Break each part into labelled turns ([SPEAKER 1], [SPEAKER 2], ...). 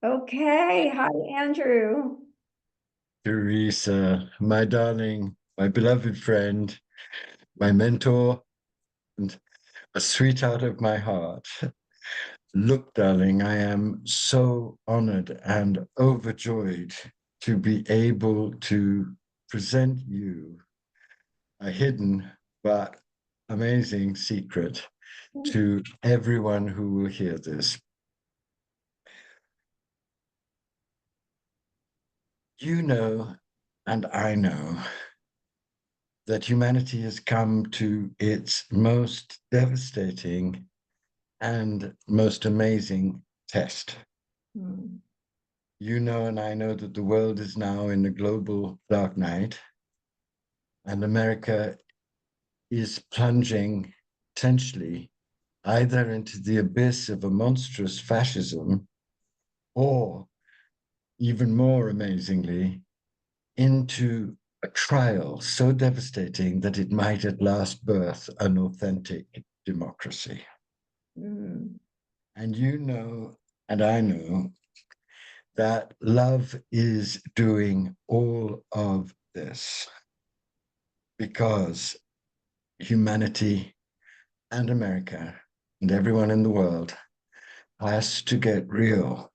[SPEAKER 1] Okay. Hi, Andrew.
[SPEAKER 2] Theresa, my darling, my beloved friend, my mentor, and a sweetheart of my heart. Look, darling, I am so honored and overjoyed to be able to present you a hidden but amazing secret to everyone who will hear this. You know, and I know that humanity has come to its most devastating and most amazing test.
[SPEAKER 1] Hmm.
[SPEAKER 2] You know, and I know that the world is now in a global dark night, and America is plunging potentially either into the abyss of a monstrous fascism or, even more amazingly, into a trial so devastating that it might at last birth an authentic democracy.
[SPEAKER 1] Hmm.
[SPEAKER 2] And you know, and I know that love is doing all of this because humanity and America and everyone in the world has to get real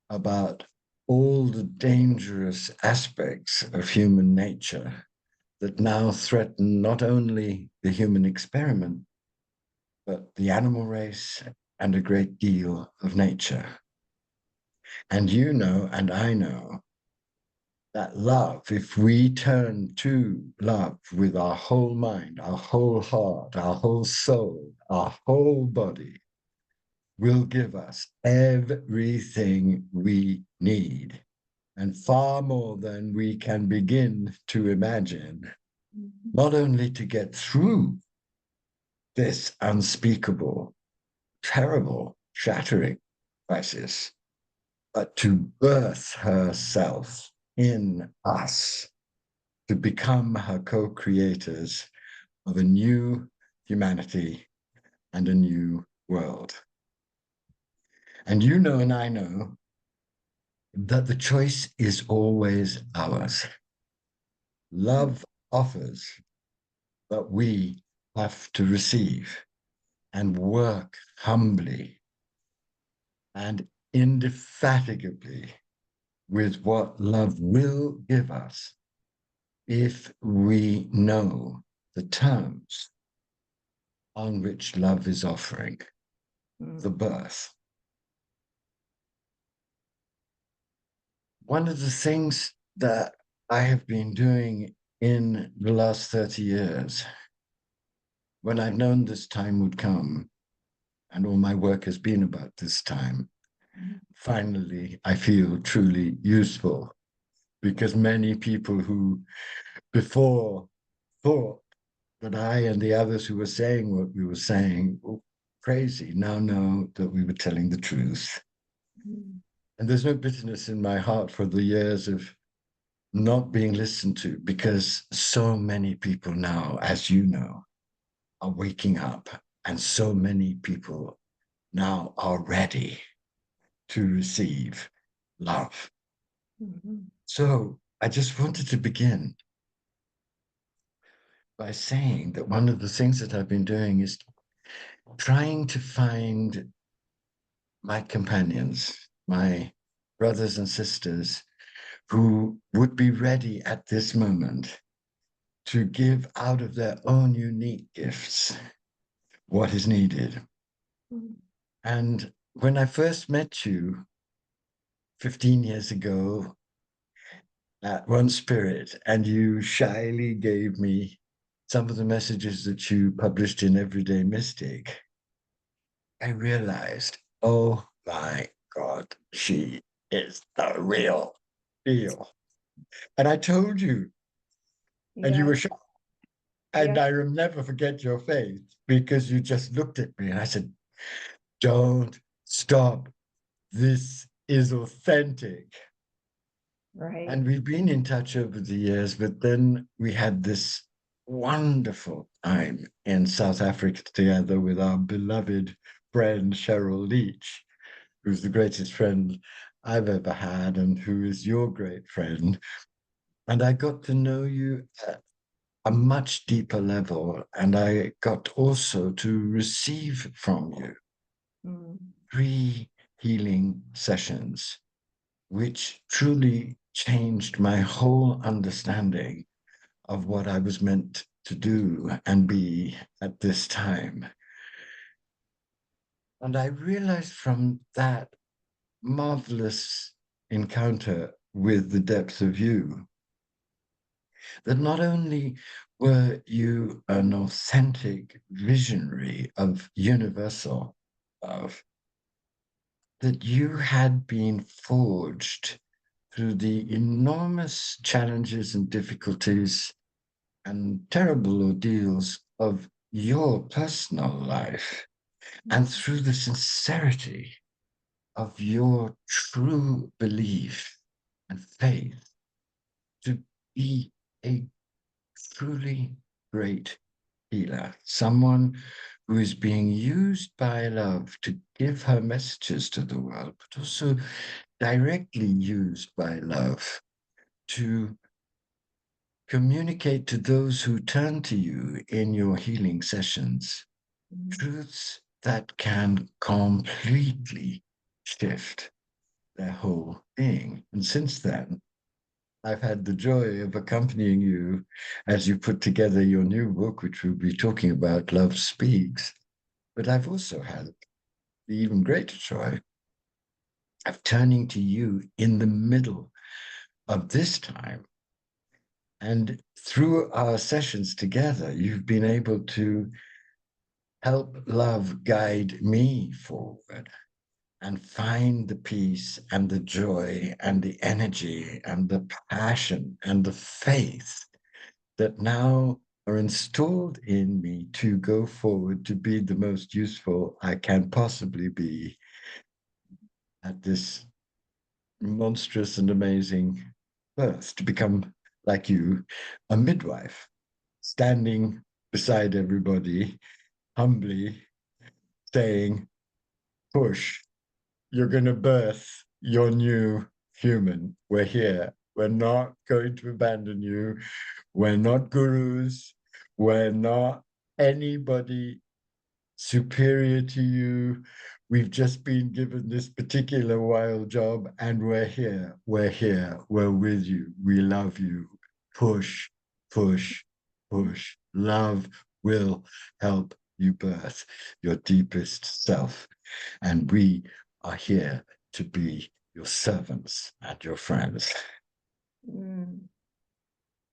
[SPEAKER 2] about all the dangerous aspects of human nature that now threaten not only the human experiment, but the animal race and a great deal of nature. And you know, and I know that love, if we turn to love with our whole mind, our whole heart, our whole soul, our whole body, will give us everything we need and far more than we can begin to imagine, not only to get through this unspeakable, terrible, shattering crisis, but to birth herself in us, to become her co-creators of a new humanity and a new world. And you know, and I know that the choice is always ours. Love offers, but we have to receive and work humbly and indefatigably with what love will give us if we know the terms on which love is offering the
[SPEAKER 1] Hmm.
[SPEAKER 2] birth. One of the things that I have been doing in the last 30 years, when I've known this time would come, and all my work has been about this time, finally, I feel truly useful because many people who before thought that I and the others who were saying what we were saying were crazy now know that we were telling the truth. And there's no bitterness in my heart for the years of not being listened to because so many people now, as you know, are waking up and so many people now are ready to receive love.
[SPEAKER 1] Mhm.
[SPEAKER 2] So I just wanted to begin by saying that one of the things that I've been doing is trying to find my companions, my brothers and sisters who would be ready at this moment to give out of their own unique gifts what is needed.
[SPEAKER 1] Mhm.
[SPEAKER 2] And when I first met you 15 years ago at One Spirit, and you shyly gave me some of the messages that you published in Everyday Mystic, I realized, oh my God, she is the real deal. And I told you, and you
[SPEAKER 1] Yeah,
[SPEAKER 2] were shocked. And
[SPEAKER 1] yeah.
[SPEAKER 2] I will never forget your face because you just looked at me and I said, don't stop. This is authentic.
[SPEAKER 1] Right.
[SPEAKER 2] And we've been in touch over the years, but then we had this wonderful time in South Africa together with our beloved friend Cheryl Leach, who's the greatest friend I've ever had and who is your great friend. And I got to know you at a much deeper level. And I got also to receive from you
[SPEAKER 1] Mm.
[SPEAKER 2] 3 healing sessions, which truly changed my whole understanding of what I was meant to do and be at this time. And I realized from that marvelous encounter with the depth of you that not only were you an authentic visionary of universal love, that you had been forged through the enormous challenges and difficulties and terrible ordeals of your personal life, and through the sincerity of your true belief and faith to be a truly great healer, someone who is being used by love to give her messages to the world, but also directly used by love to communicate to those who turn to you in your healing sessions truths that can completely shift their whole being. And since then, I've had the joy of accompanying you as you put together your new book, which we'll be talking about, Love Speaks. But I've also had the even greater joy of turning to you in the middle of this time. And through our sessions together, you've been able to help love guide me forward and find the peace and the joy and the energy and the passion and the faith that now are installed in me to go forward to be the most useful I can possibly be at this monstrous and amazing birth, to become, like you, a midwife, standing beside everybody, humbly saying, push, you're going to birth your new human. We're here. We're not going to abandon you. We're not gurus. We're not anybody superior to you. We've just been given this particular wild job and we're here. We're here. We're with you. We love you. Push, push, push. Love will help you birth your deepest self. And we are here to be your servants and your friends.
[SPEAKER 1] Mm.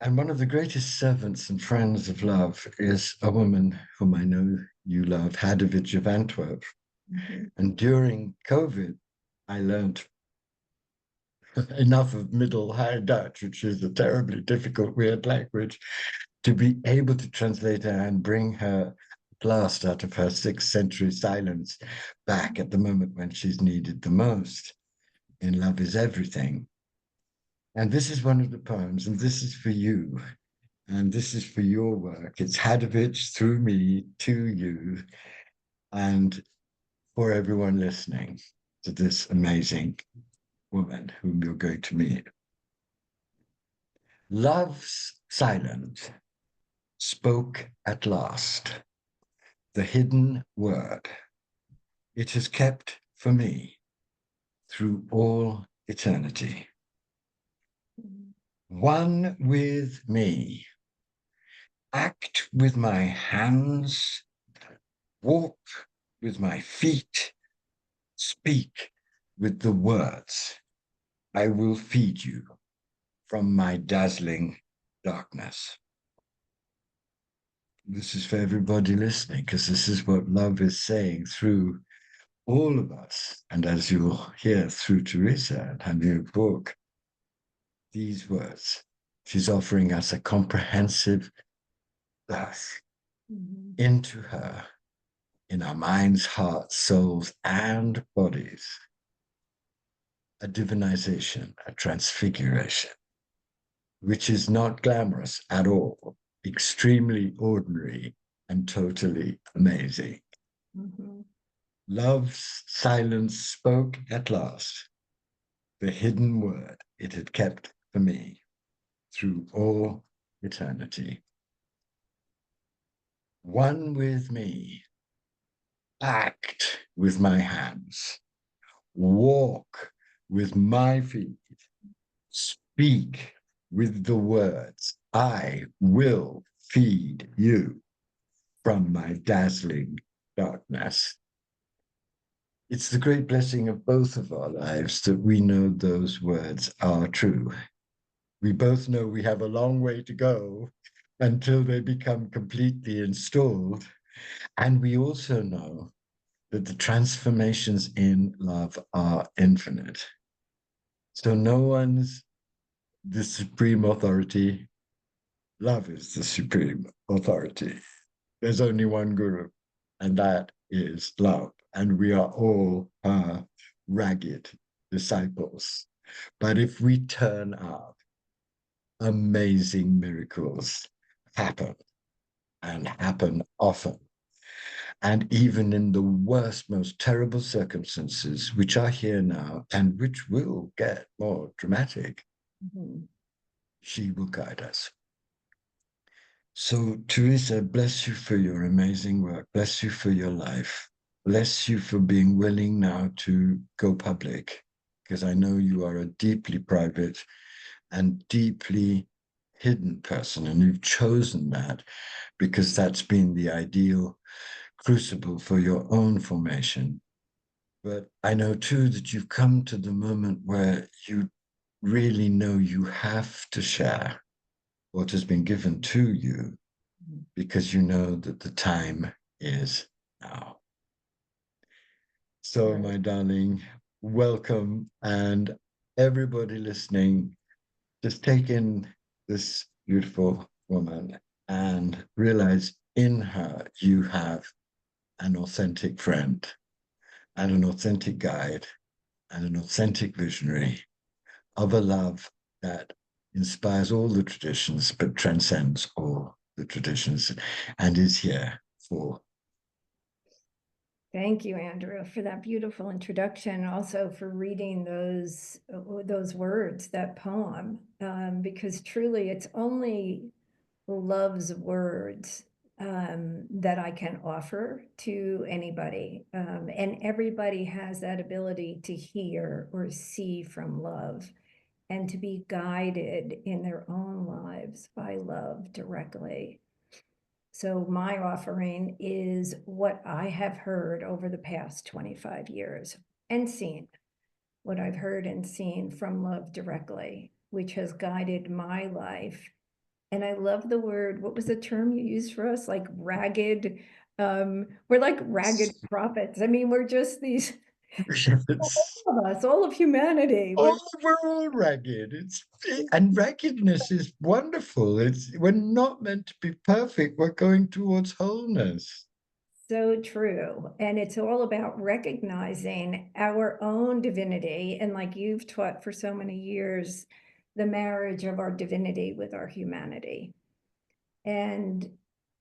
[SPEAKER 2] And one of the greatest servants and friends of love is a woman whom I know you love, Hadovich of Antwerp.
[SPEAKER 1] Mm-hmm.
[SPEAKER 2] And during COVID, I learned enough of Middle High Dutch, which is a terribly difficult, weird language, to be able to translate her and bring her at last out of her 6th century silence back at the moment when she's needed the most in Love is Everything. And this is one of the poems, and this is for you. And this is for your work. It's Hadovich through me to you and for everyone listening to this amazing woman whom you're going to meet. Love's silent spoke at last, the hidden word. It has kept for me through all eternity. One with me, act with my hands, walk with my feet, speak with the words. I will feed you from my dazzling darkness. This is for everybody listening, because this is what love is saying through all of us. And as you'll hear through Theresa and her new book, these words, she's offering us a comprehensive birth into her in our minds, hearts, souls, and bodies. A divinization, a transfiguration, which is not glamorous at all, extremely ordinary and totally amazing.
[SPEAKER 1] Mm-hmm.
[SPEAKER 2] Love's silence spoke at last, the hidden word it had kept for me through all eternity. One with me, act with my hands, walk with my feet, speak with the words, I will feed you from my dazzling darkness. It's the great blessing of both of our lives that we know those words are true. We both know we have a long way to go until they become completely installed. And we also know that the transformations in love are infinite. So no one's the supreme authority. Love is the supreme authority. There's only one guru, and that is love. And we are all her ragged disciples. But if we turn up, amazing miracles happen and happen often. And even in the worst, most terrible circumstances, which are here now and which will get more dramatic, she will guide us. So, Theresa, bless you for your amazing work. Bless you for your life. Bless you for being willing now to go public, because I know you are a deeply private and deeply hidden person, and you've chosen that because that's been the ideal crucible for your own formation. But I know too that you've come to the moment where you really know you have to share what has been given to you because you know that the time is now. So, my darling, welcome. And everybody listening, just take in this beautiful woman and realize in her you have an authentic friend and an authentic guide and an authentic visionary of a love that inspires all the traditions but transcends all the traditions and is here for.
[SPEAKER 1] Thank you, Andrew, for that beautiful introduction, also for reading those words, that poem, because truly it's only love's words that I can offer to anybody. And everybody has that ability to hear or see from love and to be guided in their own lives by love directly. So my offering is what I have heard over the past 25 years and seen, what I've heard and seen from love directly, which has guided my life. And I love the word, what was the term you used for us? Like ragged, we're like ragged prophets. I mean, we're just these,
[SPEAKER 2] It's,
[SPEAKER 1] all of us, all of humanity.
[SPEAKER 2] we're all ragged. And raggedness is wonderful. We're not meant to be perfect. We're going towards wholeness.
[SPEAKER 1] So true. And it's all about recognizing our own divinity. And like you've taught for so many years, the marriage of our divinity with our humanity. And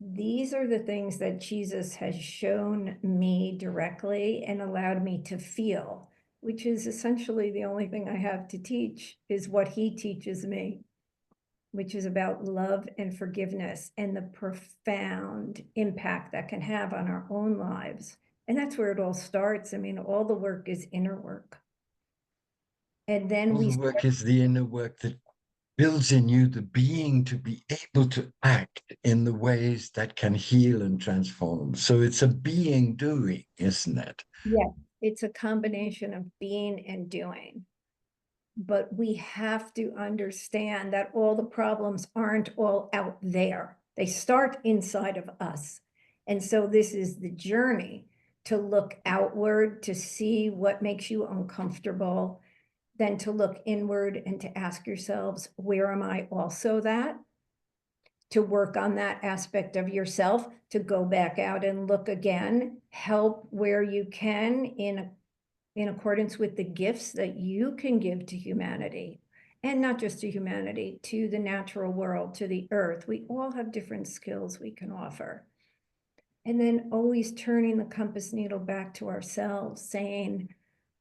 [SPEAKER 1] these are the things that Jesus has shown me directly and allowed me to feel, which is essentially the only thing I have to teach, is what he teaches me, which is about love and forgiveness and the profound impact that can have on our own lives. And that's where it all starts. I mean, all the work is inner work. And then
[SPEAKER 2] All the work is the inner work that builds in you the being to be able to act in the ways that can heal and transform. So it's a being doing, isn't it?
[SPEAKER 1] yeah, it's a combination of being and doing. But we have to understand that all the problems aren't all out there. They start inside of us. And so this is the journey to look outward, to see what makes you uncomfortable, then to look inward and to ask yourselves, where am I also that? To work on that aspect of yourself, to go back out and look again, help where you can in accordance with the gifts that you can give to humanity, and not just to humanity, to the natural world, to the earth. We all have different skills we can offer. And then always turning the compass needle back to ourselves, saying,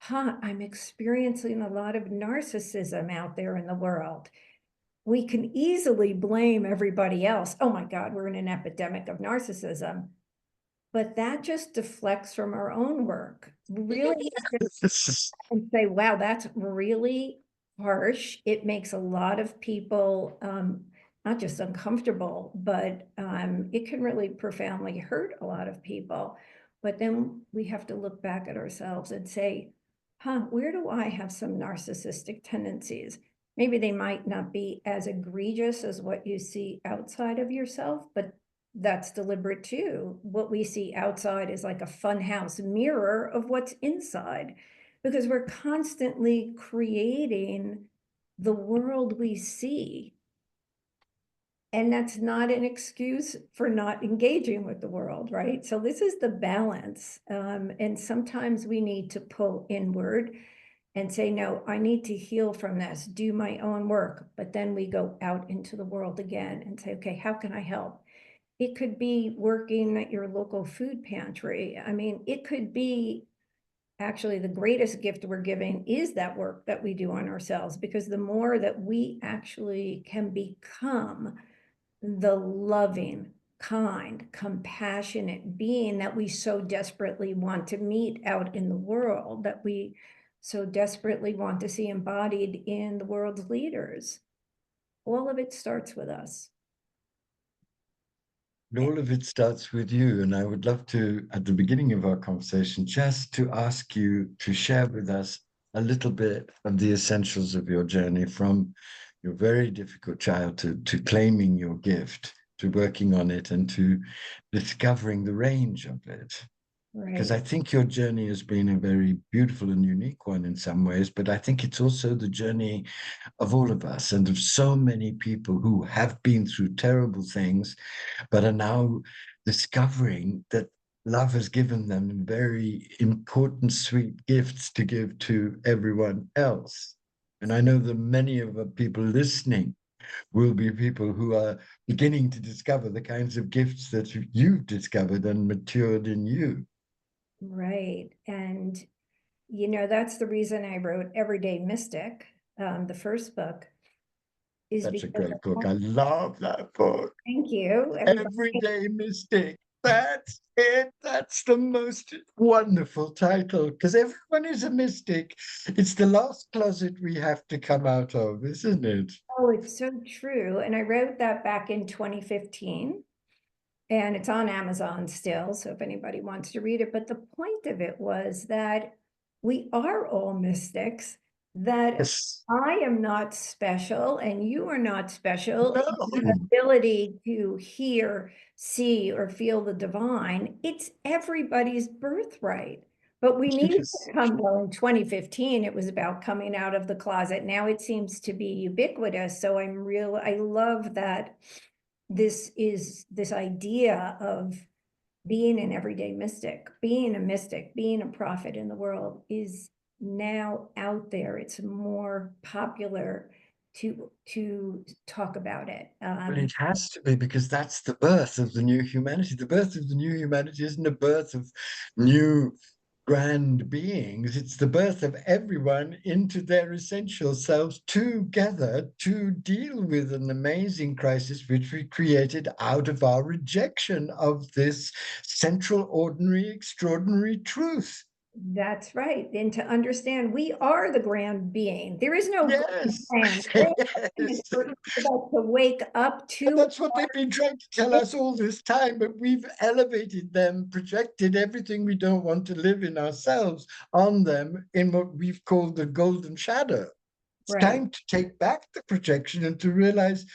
[SPEAKER 1] I'm experiencing a lot of narcissism out there in the world. We can easily blame everybody else. Oh my God, we're in an epidemic of narcissism. But that just deflects from our own work. We really have to and say, wow, that's really harsh. It makes a lot of people not just uncomfortable, but it can really profoundly hurt a lot of people. But then we have to look back at ourselves and say, where do I have some narcissistic tendencies? Maybe they might not be as egregious as what you see outside of yourself, but that's deliberate too. What we see outside is like a funhouse mirror of what's inside, because we're constantly creating the world we see. And that's not an excuse for not engaging with the world, right? So this is the balance. And sometimes we need to pull inward and say, no, I need to heal from this, do my own work. But then we go out into the world again and say, okay, how can I help? It could be working at your local food pantry. I mean, it could be actually the greatest gift we're giving is that work that we do on ourselves, because the more that we actually can become the loving, kind, compassionate being that we so desperately want to meet out in the world, that we so desperately want to see embodied in the world's leaders, all of it starts with us.
[SPEAKER 2] And all of it starts with you. And I would love to, at the beginning of our conversation, just to ask you to share with us a little bit of the essentials of your journey from your very difficult childhood to claiming your gift, to working on it, and to discovering the range of it. Because
[SPEAKER 1] Right.
[SPEAKER 2] I think your journey has been a very beautiful and unique one in some ways, but I think it's also the journey of all of us and of so many people who have been through terrible things but are now discovering that love has given them very important, sweet gifts to give to everyone else. And I know that many of the people listening will be people who are beginning to discover the kinds of gifts that you've discovered and matured in you.
[SPEAKER 1] Right. And, that's the reason I wrote Everyday Mystic, the first book, is
[SPEAKER 2] That's a
[SPEAKER 1] because
[SPEAKER 2] great book. I love that book.
[SPEAKER 1] thank you, everybody.
[SPEAKER 2] Everyday Mistake. That's it. That's the most wonderful title because everyone is a mystic. It's the last closet we have to come out of, isn't it?
[SPEAKER 1] Oh, it's so true. And I wrote that back in 2015. And it's on Amazon still, so if anybody wants to read it. But the point of it was that we are all mystics, that
[SPEAKER 2] Yes.
[SPEAKER 1] I am not special and you are not special. The
[SPEAKER 2] No.
[SPEAKER 1] ability to hear, see, or feel the divine, it's everybody's birthright. But we need
[SPEAKER 2] Yes.
[SPEAKER 1] to come, well, in 2015, it was about coming out of the closet. Now it seems to be ubiquitous. So I love that this idea of being an everyday mystic, being a prophet in the world is now out there. It's more popular to talk about it.
[SPEAKER 2] Well, it has to be because that's the birth of the new humanity. The birth of the new humanity isn't a birth of new grand beings. It's the birth of everyone into their essential selves together to deal with an amazing crisis which we created out of our rejection of this central, ordinary, extraordinary truth.
[SPEAKER 1] That's right. And to understand we are the grand being. There is no grand
[SPEAKER 2] Yes,
[SPEAKER 1] plan. Grand plan is
[SPEAKER 2] yes.
[SPEAKER 1] for each of us to wake up
[SPEAKER 2] And
[SPEAKER 1] to
[SPEAKER 2] that's what they've been trying to tell
[SPEAKER 1] our
[SPEAKER 2] us all this time, but we've elevated them, projected everything we don't want to live in ourselves on them in what we've called the golden shadow. It's
[SPEAKER 1] right.
[SPEAKER 2] time to take back the projection and to realize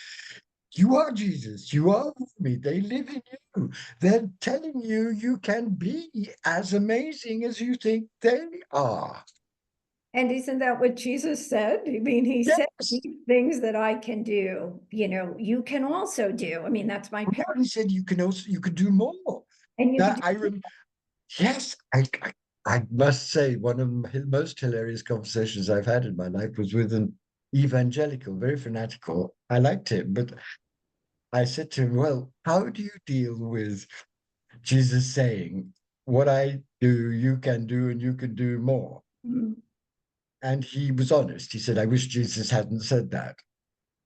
[SPEAKER 2] you are Jesus, you are with me, they live in you. They're telling you you can be as amazing as you think they are.
[SPEAKER 1] And isn't that what Jesus said? I mean, he said,
[SPEAKER 2] Yes.
[SPEAKER 1] these things that I can do, you can also do. I mean, that's my
[SPEAKER 2] No,
[SPEAKER 1] parent.
[SPEAKER 2] he said you can also you could do more.
[SPEAKER 1] And you could
[SPEAKER 2] That
[SPEAKER 1] do,
[SPEAKER 2] I rem Yes, I must say one of the most hilarious conversations I've had in my life was with an evangelical, very fanatical. I liked him, but I said to him, "Well, how do you deal with Jesus saying, 'What I do, you can do, and you can do more'?"
[SPEAKER 1] Mm.
[SPEAKER 2] And he was honest. He said, I wish Jesus hadn't said that.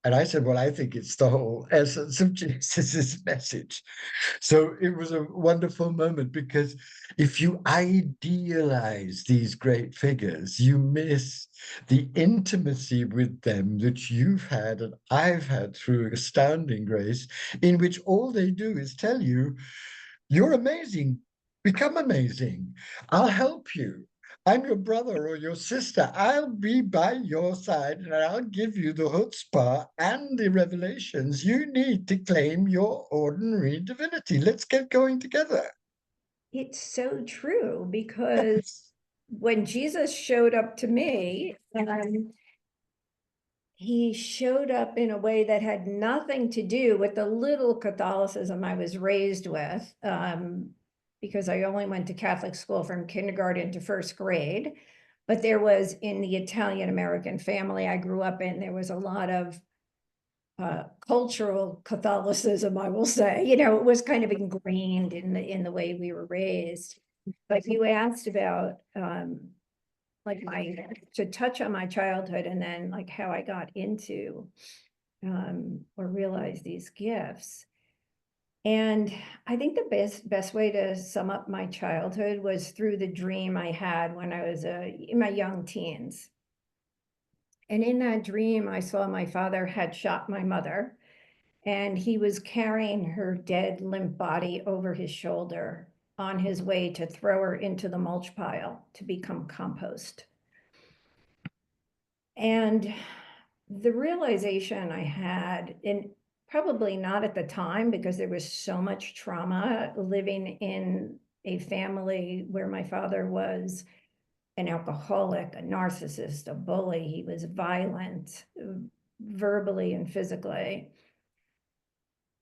[SPEAKER 2] And I said, well, I think it's the whole essence of Jesus's message. So it was a wonderful moment, because if you idealize these great figures, you miss the intimacy with them that you've had and I've had through Astounding Grace, in which all they do is tell you, you're amazing. Become amazing. I'll help you. I'm your brother or your sister. I'll be by your side and I'll give you the chutzpah and the revelations you need to claim your ordinary divinity. Let's get going together.
[SPEAKER 1] It's so true, because when Jesus showed up to me, he showed up in a way that had nothing to do with the little Catholicism I was raised with, because I only went to Catholic school from kindergarten to first grade. But there was, in the Italian American family I grew up in, there was a lot of cultural Catholicism, I will say. You know, it was kind of ingrained in the way we were raised. But you asked about like to touch on my childhood, and then like how I got into or realized these gifts. And I think the best way to sum up my childhood was through the dream I had when I was in my young teens. And in that dream, I saw my father had shot my mother, and he was carrying her dead, limp body over his shoulder on his way to throw her into the mulch pile to become compost. And the realization I had, and probably not at the time because there was so much trauma living in a family where my father was an alcoholic, a narcissist, a bully. He was violent, verbally and physically.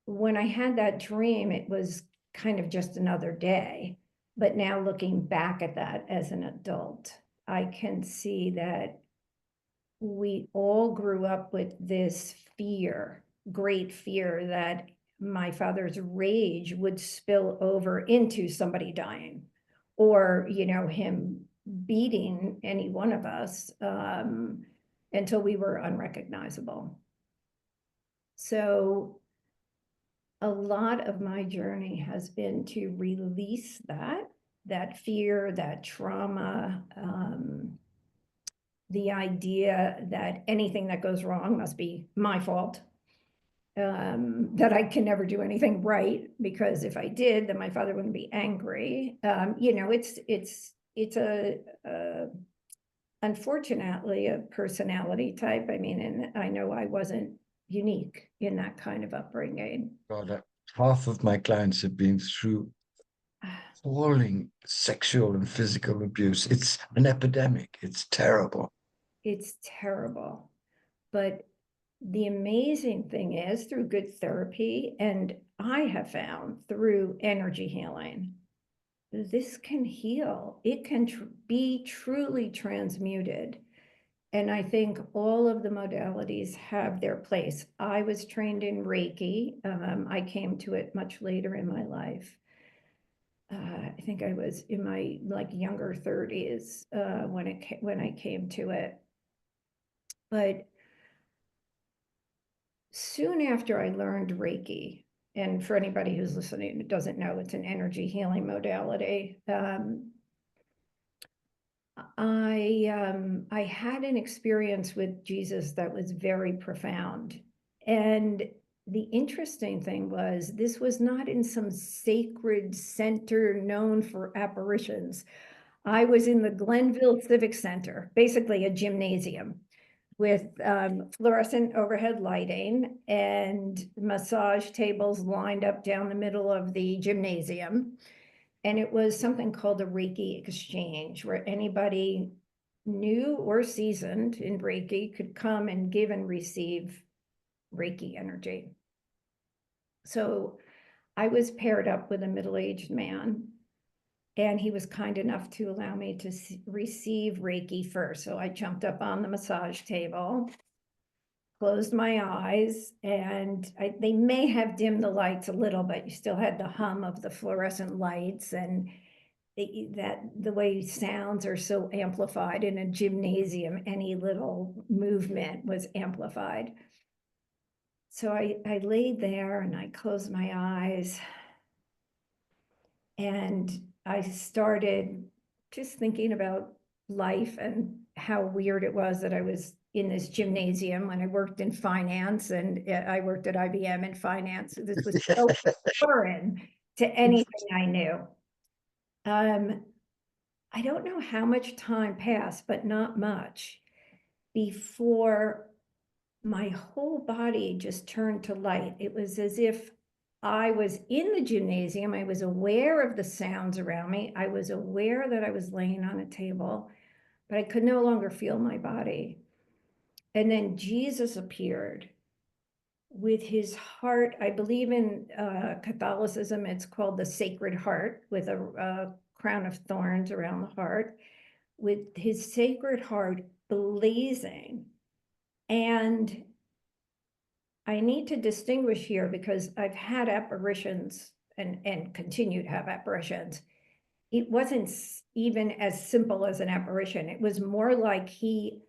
[SPEAKER 1] When I had that dream, it was kind of just another day. But now looking back at that as an adult, I can see that we all grew up with this fear, great fear, that my father's rage would spill over into somebody dying, or, you know, him beating any one of us until we were unrecognizable. So a lot of my journey has been to release that fear, that trauma, the idea that anything that goes wrong must be my fault, that I can never do anything right, because if I did, then my father wouldn't be angry. You know, it's a unfortunately a personality type. I mean, and I know I wasn't unique in that kind of upbringing.
[SPEAKER 2] God, half of my clients have been through appalling sexual and physical abuse. It's an epidemic. It's terrible.
[SPEAKER 1] It's terrible. But the amazing thing is, through good therapy, and I have found through energy healing, this can heal. It can be truly transmuted. And I think all of the modalities have their place. I was trained in Reiki. I came to it much later in my life. I think I was in my like younger 30s when I came to it. But soon after I learned Reiki, and for anybody who's listening who doesn't know, it's an energy healing modality. I had an experience with Jesus that was very profound. And the interesting thing was, this was not in some sacred center known for apparitions. I was in the Glenville Civic Center, basically a gymnasium with fluorescent overhead lighting and massage tables lined up down the middle of the gymnasium. And it was something called a Reiki exchange, where anybody new or seasoned in Reiki could come and give and receive Reiki energy. So I was paired up with a middle-aged man, and he was kind enough to allow me to receive Reiki first. So I jumped up on the massage table, closed my eyes, and they may have dimmed the lights a little, but you still had the hum of the fluorescent lights. And that the way sounds are so amplified in a gymnasium, any little movement was amplified. So I laid there and I closed my eyes and I started just thinking about life and how weird it was that I was in this gymnasium when I worked in finance, and I worked at IBM in finance. This was so foreign to anything I knew. I don't know how much time passed, but not much, before my whole body just turned to light. It was as if I was in the gymnasium. I was aware of the sounds around me. I was aware that I was laying on a table, but I could no longer feel my body. And then Jesus appeared with his heart. I believe in Catholicism, it's called the Sacred Heart, with a crown of thorns around the heart, with his sacred heart blazing. And I need to distinguish here because I've had apparitions and continue to have apparitions. It wasn't even as simple as an apparition. It was more like he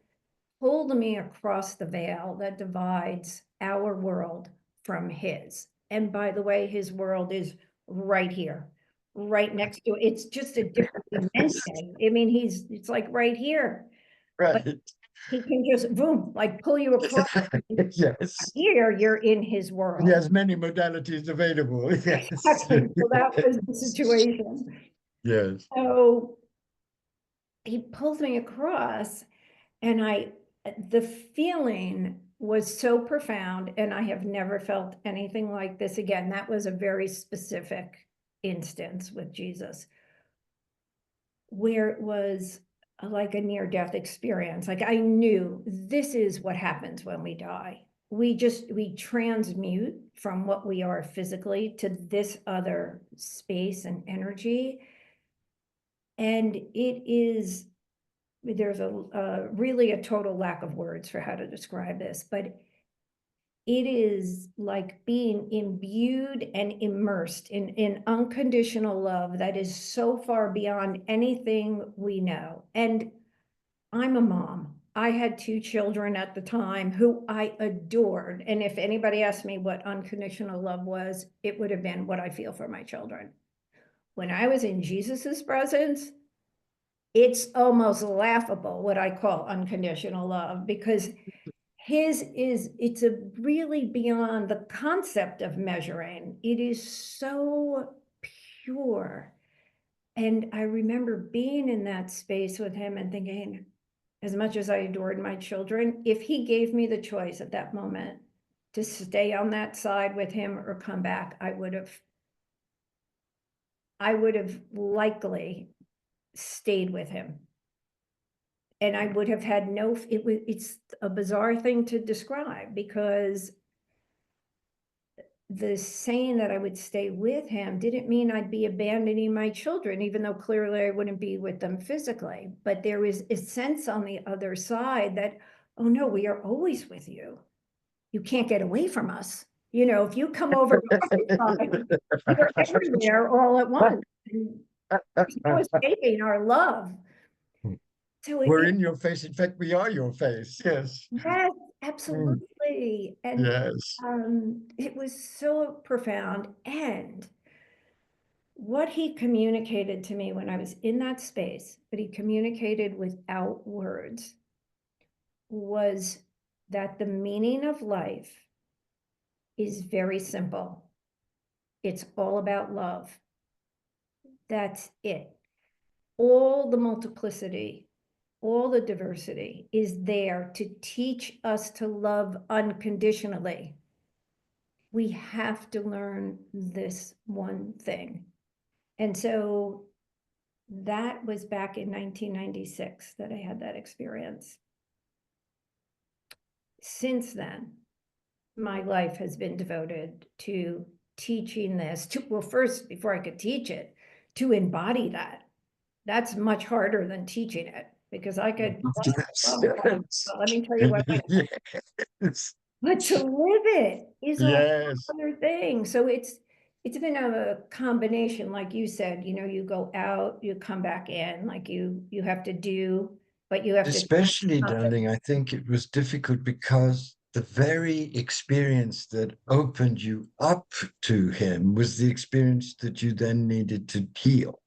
[SPEAKER 1] pulled me across the veil that divides our world from his. And by the way, his world is right here, right next to it. It's just a different dimension. I mean, it's like right here, but
[SPEAKER 2] Right.
[SPEAKER 1] he can just boom, like pull you across.
[SPEAKER 2] Yes.
[SPEAKER 1] Here, you're in his
[SPEAKER 2] He
[SPEAKER 1] world.
[SPEAKER 2] has many modalities available. Yes.
[SPEAKER 1] Exactly. So that was the situation.
[SPEAKER 2] Yes.
[SPEAKER 1] So he pulls me across, and the feeling was so profound, and I have never felt anything like this again. That was a very specific instance with Jesus, where it was like a near-death experience. Like I knew this is what happens when we die. We transmute from what we are physically to this other space and energy. And there's really a total lack of words for how to describe this, but it is like being imbued and immersed in unconditional love that is so far beyond anything we know. And I'm a mom. I had 2 children at the time who I adored. And if anybody asked me what unconditional love was, it would have been what I feel for my children. When I was in Jesus's presence, it's almost laughable what I call unconditional love, because it's a really beyond the concept of measuring. It is so pure. And I remember being in that space with him and thinking, as much as I adored my children, if he gave me the choice at that moment to stay on that side with him or come back, I would have likely stayed with him. And I would have had it's a bizarre thing to describe, because the saying that I would stay with him didn't mean I'd be abandoning my children, even though clearly I wouldn't be with them physically. But there was a sense on the other side that, oh no, we are always with you. You can't get away from us. If you come over to our side, you're everywhere all at once. And there's no escaping our love. So
[SPEAKER 2] We're in your face. In fact, we are your face. Yes.
[SPEAKER 1] yes,
[SPEAKER 2] Mm.
[SPEAKER 1] absolutely. And
[SPEAKER 2] Yes.
[SPEAKER 1] it was so profound. And what he communicated to me when I was in that space, but he communicated without words, was that the meaning of life is very simple. It's all about love. That's it. All the multiplicity, all the diversity is there to teach us to love unconditionally. We have to learn this one thing. And so that was back in 1996 that I had that experience. Since then, my life has been devoted to teaching this, well, first, before I could teach it, to embody that. That's much harder than teaching it, because I could,
[SPEAKER 2] Yes.
[SPEAKER 1] but let me tell you what,
[SPEAKER 2] Yes.
[SPEAKER 1] but to live it is a whole
[SPEAKER 2] Yes.
[SPEAKER 1] other thing. So It's been a combination, like you said, you go out, you come back in, like you have to do, but you have to
[SPEAKER 2] Especially, darling, I think it was difficult because the very experience that opened you up to him was the experience that you then needed to heal.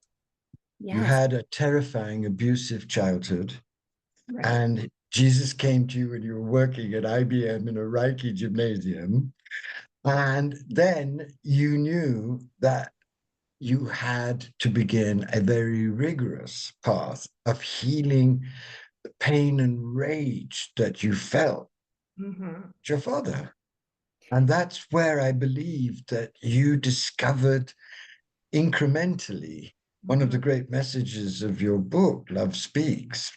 [SPEAKER 2] You
[SPEAKER 1] yes,
[SPEAKER 2] had a terrifying, abusive childhood,
[SPEAKER 1] right.
[SPEAKER 2] and Jesus came to you when you were working at IBM in a Reiki gymnasium. And then you knew that you had to begin a very rigorous path of healing the pain and rage that you felt
[SPEAKER 1] Mhm,
[SPEAKER 2] with your father. And that's where I believe that you discovered incrementally one of the
[SPEAKER 1] mhm.
[SPEAKER 2] great messages of your book, Love Speaks,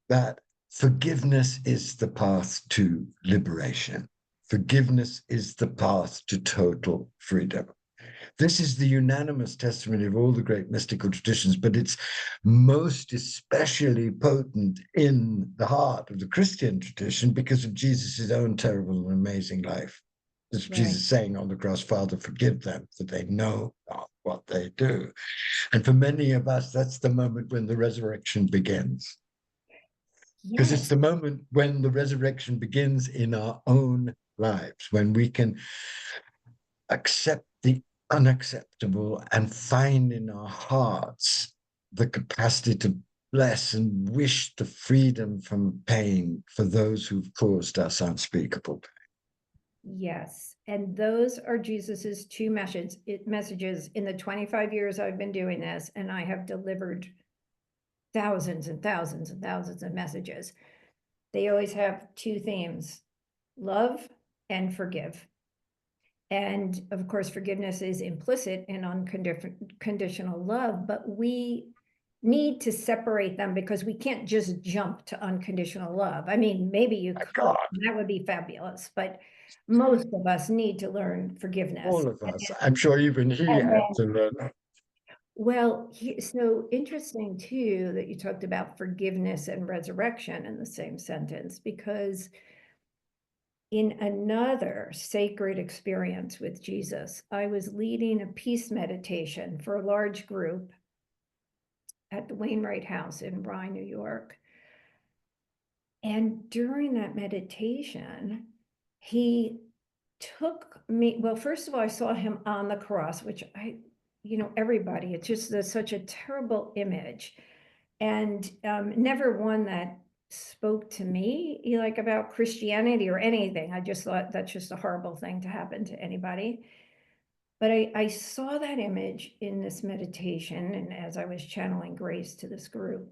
[SPEAKER 2] that forgiveness is the path to liberation. Forgiveness is the path to total freedom. This is the unanimous testimony of all the great mystical traditions, but it's most especially potent in the heart of the Christian tradition because of Jesus' own terrible and amazing life. As
[SPEAKER 1] Right.
[SPEAKER 2] Jesus saying on the cross, Father, forgive them, for they know not what they do. And for many of us, that's the moment when the resurrection begins. Because it's
[SPEAKER 1] Yes.
[SPEAKER 2] the moment when the resurrection begins in our own lives, when we can accept the unacceptable and find in our hearts the capacity to bless and wish the freedom from pain for those who've caused us unspeakable pain.
[SPEAKER 1] Yes. And those are Jesus's two messages in the 25 years I've been doing this, and I have delivered thousands and thousands and thousands of messages. They always have two themes: love and forgive. And of course, forgiveness is implicit in unconditional love, but we need to separate them because we can't just jump to unconditional love. I mean, maybe you
[SPEAKER 2] My
[SPEAKER 1] could,
[SPEAKER 2] God,
[SPEAKER 1] that would be fabulous, but most of us need to learn forgiveness.
[SPEAKER 2] all of us. I'm sure even he
[SPEAKER 1] And
[SPEAKER 2] had
[SPEAKER 1] then,
[SPEAKER 2] to learn.
[SPEAKER 1] well, so interesting too that you talked about forgiveness and resurrection in the same sentence, because in another sacred experience with Jesus, I was leading a peace meditation for a large group at the Wainwright House in Rye, New York. And during that meditation, he took me, well, first of all, I saw him on the cross, which everybody, it's just such a terrible image. And never one that spoke to me like about Christianity or anything. I just thought that's just a horrible thing to happen to anybody. But I saw that image in this meditation, and as I was channeling grace to this group.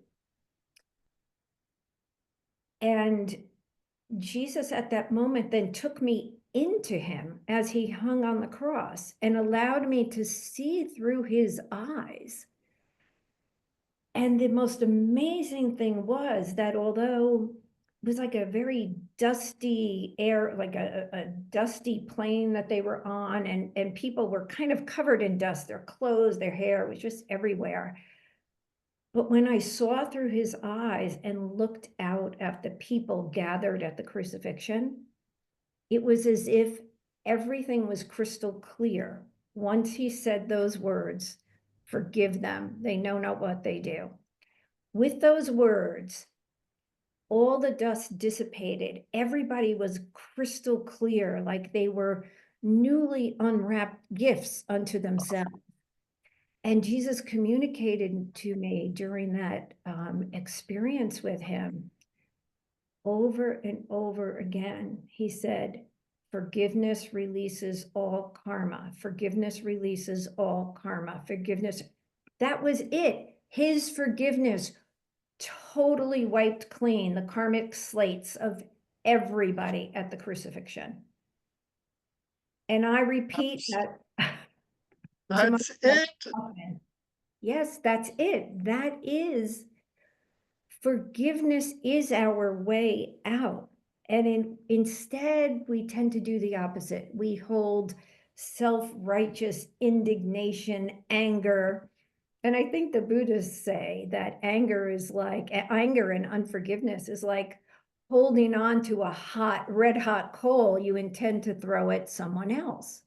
[SPEAKER 1] And Jesus at that moment then took me into him as he hung on the cross and allowed me to see through his eyes. And the most amazing thing was that although it was like a very dusty air, like a dusty plane that they were on, and people were kind of covered in dust, their clothes, their hair was just everywhere. But when I saw through his eyes and looked out at the people gathered at the crucifixion, it was as if everything was crystal clear. Once he said those words, forgive them, they know not what they do. With those words, all the dust dissipated. Everybody was crystal clear, like they were newly unwrapped gifts unto themselves. And Jesus communicated to me during that experience with him over and over again. He said, forgiveness releases all karma. Forgiveness releases all karma. Forgiveness. That was it. His forgiveness totally wiped clean the karmic slates of everybody at the crucifixion. And I repeat
[SPEAKER 2] That's,
[SPEAKER 1] that to
[SPEAKER 2] that's
[SPEAKER 1] myself
[SPEAKER 2] it.
[SPEAKER 1] often. Yes, that's it. That is forgiveness is our way out. And instead, we tend to do the opposite. We hold self-righteous indignation, anger. And I think the Buddhists say that anger and unforgiveness is like holding on to a red hot coal you intend to throw at someone else.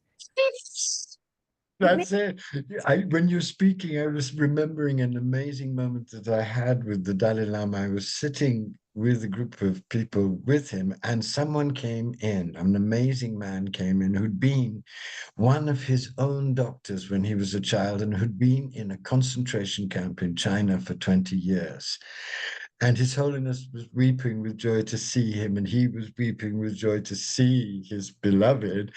[SPEAKER 1] It makes
[SPEAKER 2] That's it. When you're speaking, I was remembering an amazing moment that I had with the Dalai Lama. I was sitting with a group of people with him, and someone came in. An amazing man came in who'd been one of his own doctors when he was a child and who'd been in a concentration camp in China for 20 years. And His Holiness was weeping with joy to see him, and he was weeping with joy to see his beloved.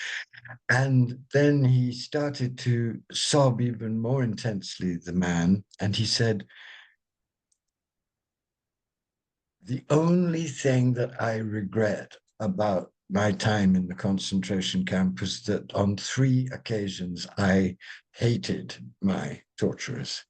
[SPEAKER 2] And then he started to sob even more intensely, the man. And he said, "The only thing that I regret about my time in the concentration camp was that on 3 occasions I hated my torturers."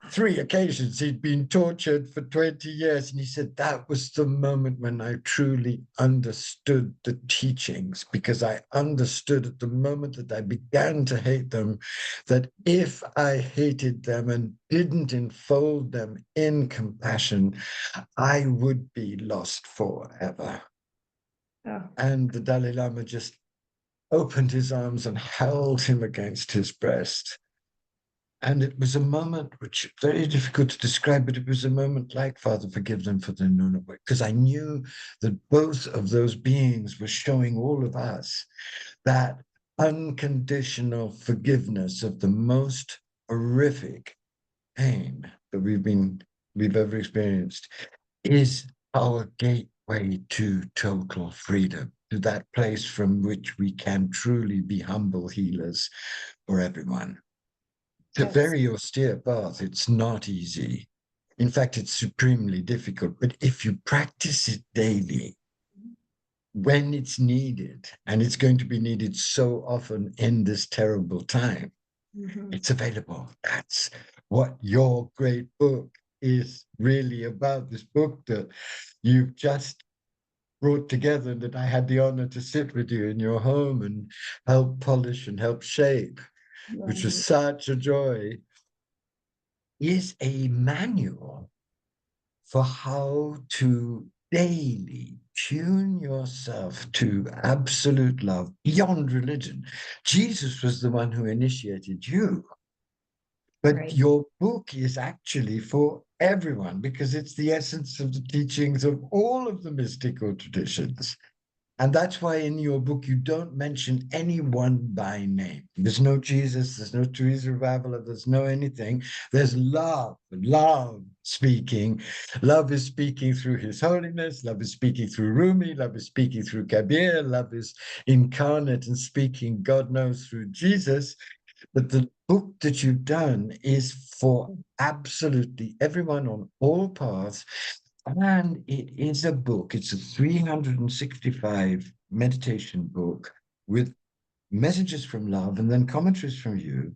[SPEAKER 2] 3 occasions he'd been tortured for 20 years. And he said, that was the moment when I truly understood the teachings, because I understood at the moment that I began to hate them, that if I hated them and didn't enfold them in compassion, I would be lost forever.
[SPEAKER 1] oh,
[SPEAKER 2] And the Dalai Lama just opened his arms and held him against his breast. And it was a moment which very difficult to describe, but it was a moment like, Father, forgive them for they know not what, because I knew that both of those beings were showing all of us that unconditional forgiveness of the most horrific pain that we've ever experienced is our gateway to total freedom, to that place from which we can truly be humble healers for everyone. It's a
[SPEAKER 1] yes.
[SPEAKER 2] very austere path. It's not easy. In fact, it's supremely difficult. But if you practice it daily, when it's needed, and it's going to be needed so often in this terrible time,
[SPEAKER 1] Mhm.
[SPEAKER 2] it's available. That's what your great book is really about. This book that you've just brought together, and that I had the honor to sit with you in your home and help polish and help shape, which was
[SPEAKER 1] Right.
[SPEAKER 2] such a joy, is a manual for how to daily tune yourself to absolute love beyond religion. Jesus was the one who initiated you, but
[SPEAKER 1] Right.
[SPEAKER 2] your book is actually for everyone because it's the essence of the teachings of all of the mystical traditions. And that's why in your book, you don't mention anyone by name. There's no Jesus, there's no Teresa of Avila, there's no anything. There's love, love speaking. Love is speaking through His Holiness, love is speaking through Rumi, love is speaking through Kabir, love is incarnate and speaking, God knows, through Jesus. But the book that you've done is for absolutely everyone on all paths, and it is a book, it's a 365 meditation book with messages from love and then commentaries from you.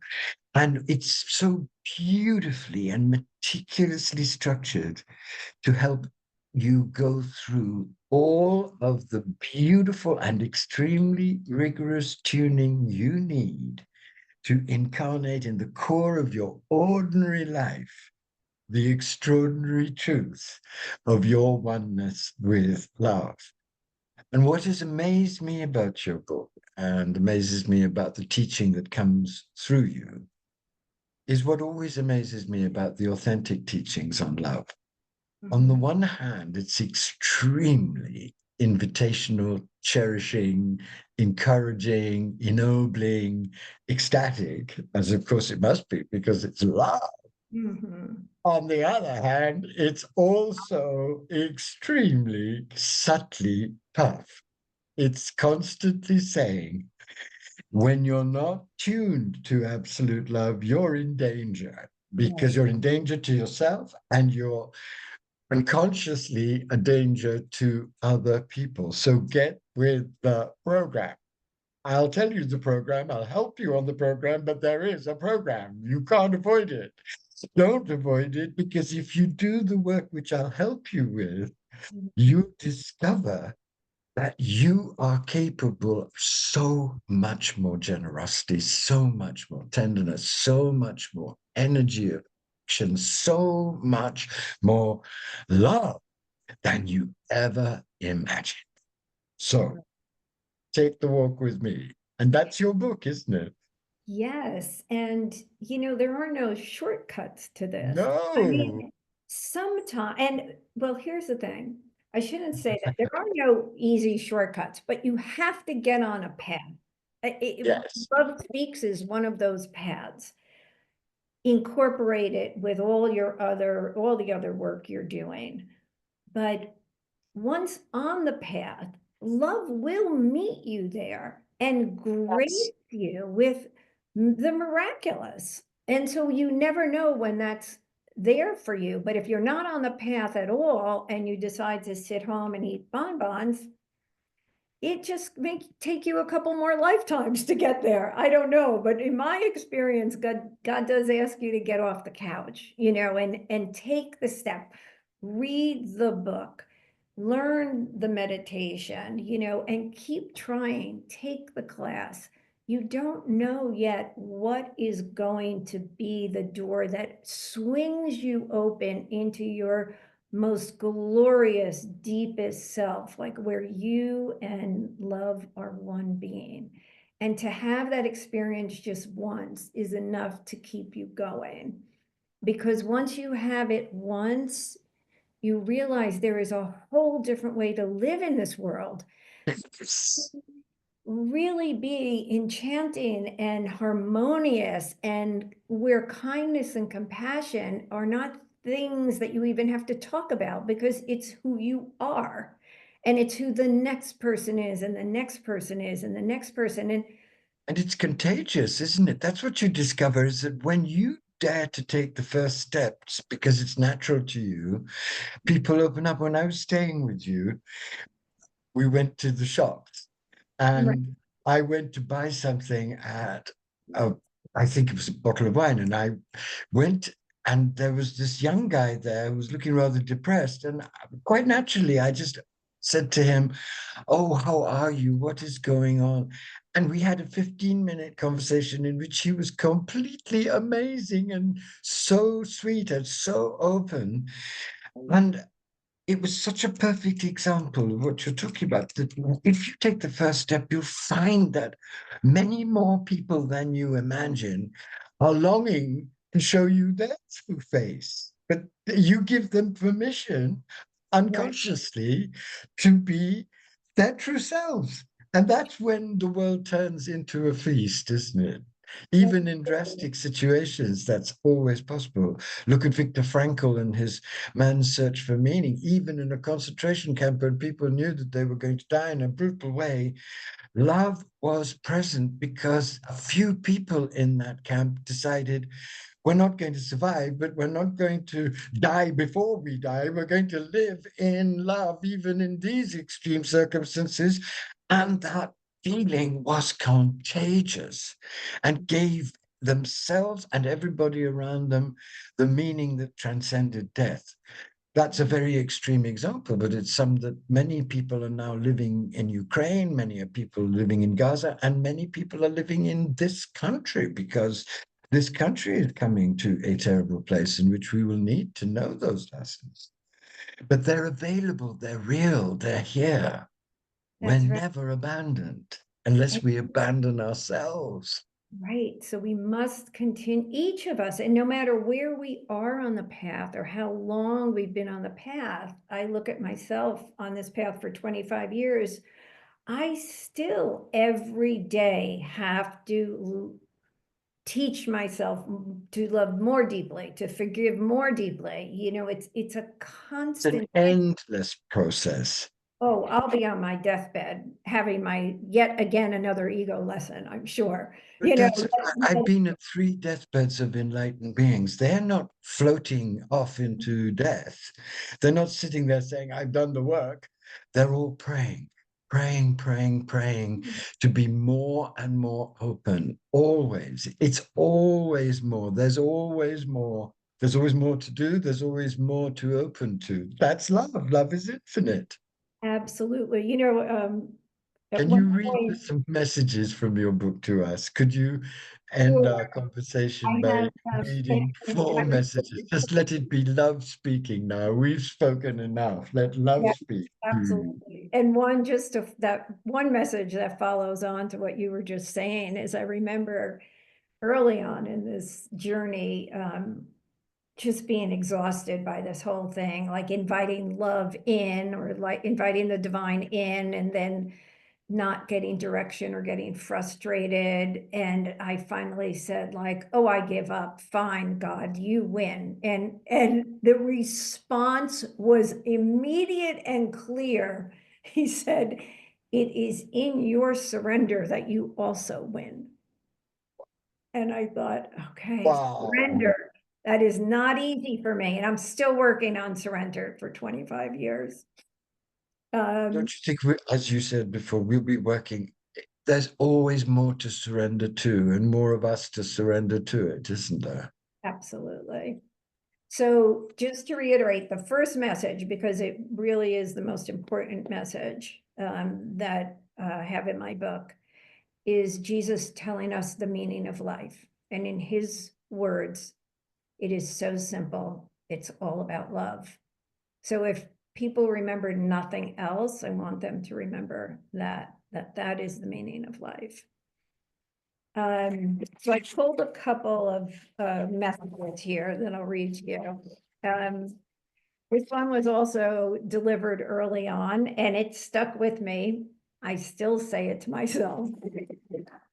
[SPEAKER 2] And it's so beautifully and meticulously structured to help you go through all of the beautiful and extremely rigorous tuning you need to incarnate in the core of your ordinary life the extraordinary truth of your oneness with love. And what has amazed me about your book and amazes me about the teaching that comes through you is what always amazes me about the authentic teachings on love. On the
[SPEAKER 1] Mhm.
[SPEAKER 2] one hand, it's extremely invitational, cherishing, encouraging, ennobling, ecstatic, as of course it must be because it's love.
[SPEAKER 1] Mhm.
[SPEAKER 2] On the other hand, it's also extremely subtly tough. It's constantly saying, when you're not tuned to absolute love, you're in danger because
[SPEAKER 1] Right.
[SPEAKER 2] you're in danger to yourself and you're unconsciously a danger to other people. So get with the program. I'll tell you the program, I'll help you on the program, but there is a program. You can't avoid it. Don't avoid it, because if you do the work which I'll help you with,
[SPEAKER 1] Mhm.
[SPEAKER 2] you discover that you are capable of so much more generosity, so much more tenderness, so much more energy of action, so much more love than you ever imagined. So take the walk with me. And that's your book, isn't it?
[SPEAKER 1] Yes, and, there are no shortcuts to this. I
[SPEAKER 2] No.
[SPEAKER 1] mean, sometimes, and well, here's the thing. I shouldn't say that. There are no easy shortcuts, but you have to get on a path.
[SPEAKER 2] Yes.
[SPEAKER 1] Love Speaks is one of those paths. Incorporate it with all the other work you're doing. But once on the path, love will meet you there and grace
[SPEAKER 2] Yes.
[SPEAKER 1] you with the miraculous. And so you never know when that's there for you. But if you're not on the path at all and you decide to sit home and eat bonbons, it just may take you a couple more lifetimes to get there. I don't know, but in my experience, God does ask you to get off the couch, and take the step. Read the book, learn the meditation, and keep trying. Take the class. You don't know yet what is going to be the door that swings you open into your most glorious, deepest self, like where you and love are one being. And to have that experience just once is enough to keep you going. Because once you have it once, you realize there is a whole different way to live in this world,
[SPEAKER 2] Yes.
[SPEAKER 1] really be enchanting and harmonious, and where kindness and compassion are not things that you even have to talk about because it's who you are, and it's who the next person is and the next person is and the next person. And
[SPEAKER 2] And it's contagious, isn't it? That's what you discover is that when you dare to take the first steps because it's natural to you, people open up. When I was staying with you, we went to the shops
[SPEAKER 1] right,
[SPEAKER 2] and I went to buy something at a, I think it was a bottle of wine. And I went and there was this young guy there who was looking rather depressed. And quite naturally, I just said to him, "Oh, how are you? What is going on?" And we had a 15-minute conversation in which he was completely amazing and so sweet and so open. And it was such a perfect example of what you're talking about. That if you take the first step, you'll find that many more people than you imagine are longing to show you their true face. But you give them permission
[SPEAKER 1] right,
[SPEAKER 2] unconsciously to be their true selves. And that's when the world turns into a feast, isn't it? Even in drastic situations, that's always possible. Look at Viktor Frankl and his man's search for meaning. Even in a concentration camp when people knew that they were going to die in a brutal way, love was present because a few people in that camp decided we're not going to survive, but we're not going to die before we die. We're going to live in love, even in these extreme circumstances. And that feeling was contagious and gave themselves and everybody around them the meaning that transcended death. That's a very extreme example, but it's some that many people are now living in Ukraine, many are people living in Gaza, and many people are living in this country because this country is coming to a terrible place in which we will need to know those lessons. But they're available, they're real, they're here. We're
[SPEAKER 1] that's right.
[SPEAKER 2] never abandoned unless we abandon ourselves.
[SPEAKER 1] Right. So we must continue, each of us, and no matter where we are on the path or how long we've been on the path. I look at myself on this path for 25 years. I still every day have to teach myself to love more deeply, to forgive more deeply. It's a
[SPEAKER 2] It's an
[SPEAKER 1] constant.
[SPEAKER 2] endless process.
[SPEAKER 1] Oh, I'll be on my deathbed having my yet again another ego lesson, I'm sure.
[SPEAKER 2] But I've
[SPEAKER 1] That's
[SPEAKER 2] been at three deathbeds of enlightened beings. They're not floating off into death. They're not sitting there saying, I've done the work. They're all praying, praying, praying, praying to be more and more open. Always. It's always more. There's always more. There's always more to do. There's always more to open to. That's love. Love is infinite.
[SPEAKER 1] absolutely. At
[SPEAKER 2] Can
[SPEAKER 1] one
[SPEAKER 2] you read
[SPEAKER 1] point,
[SPEAKER 2] some messages from your book to us? Could you end
[SPEAKER 1] sure,
[SPEAKER 2] our conversation
[SPEAKER 1] I
[SPEAKER 2] by
[SPEAKER 1] have,
[SPEAKER 2] reading four
[SPEAKER 1] I'm
[SPEAKER 2] messages? Just let it be love speaking now. We've spoken enough. Let love
[SPEAKER 1] yeah,
[SPEAKER 2] speak.
[SPEAKER 1] absolutely. And one that one message that follows on to what you were just saying is I remember early on in this journey, just being exhausted by this whole thing, like inviting love in or like inviting the divine in and then not getting direction or getting frustrated. And I finally said like, oh, I give up. Fine, God, you win. And the response was immediate and clear. He said, it is in your surrender that you also win. And I thought, okay,
[SPEAKER 2] Wow.
[SPEAKER 1] surrender. That is not easy for me. And I'm still working on surrender for 25 years.
[SPEAKER 2] Don't you think, as you said before, we'll be working? There's always more to surrender to, and more of us to surrender to it, isn't there?
[SPEAKER 1] Absolutely. So just to reiterate the first message, because it really is the most important message that I have in my book, is Jesus telling us the meaning of life. And in his words, it is so simple. It's all about love. So if people remember nothing else, I want them to remember that is the meaning of life. So I pulled a couple of messages here that I'll read to you. This one was also delivered early on, and it stuck with me. I still say it to myself.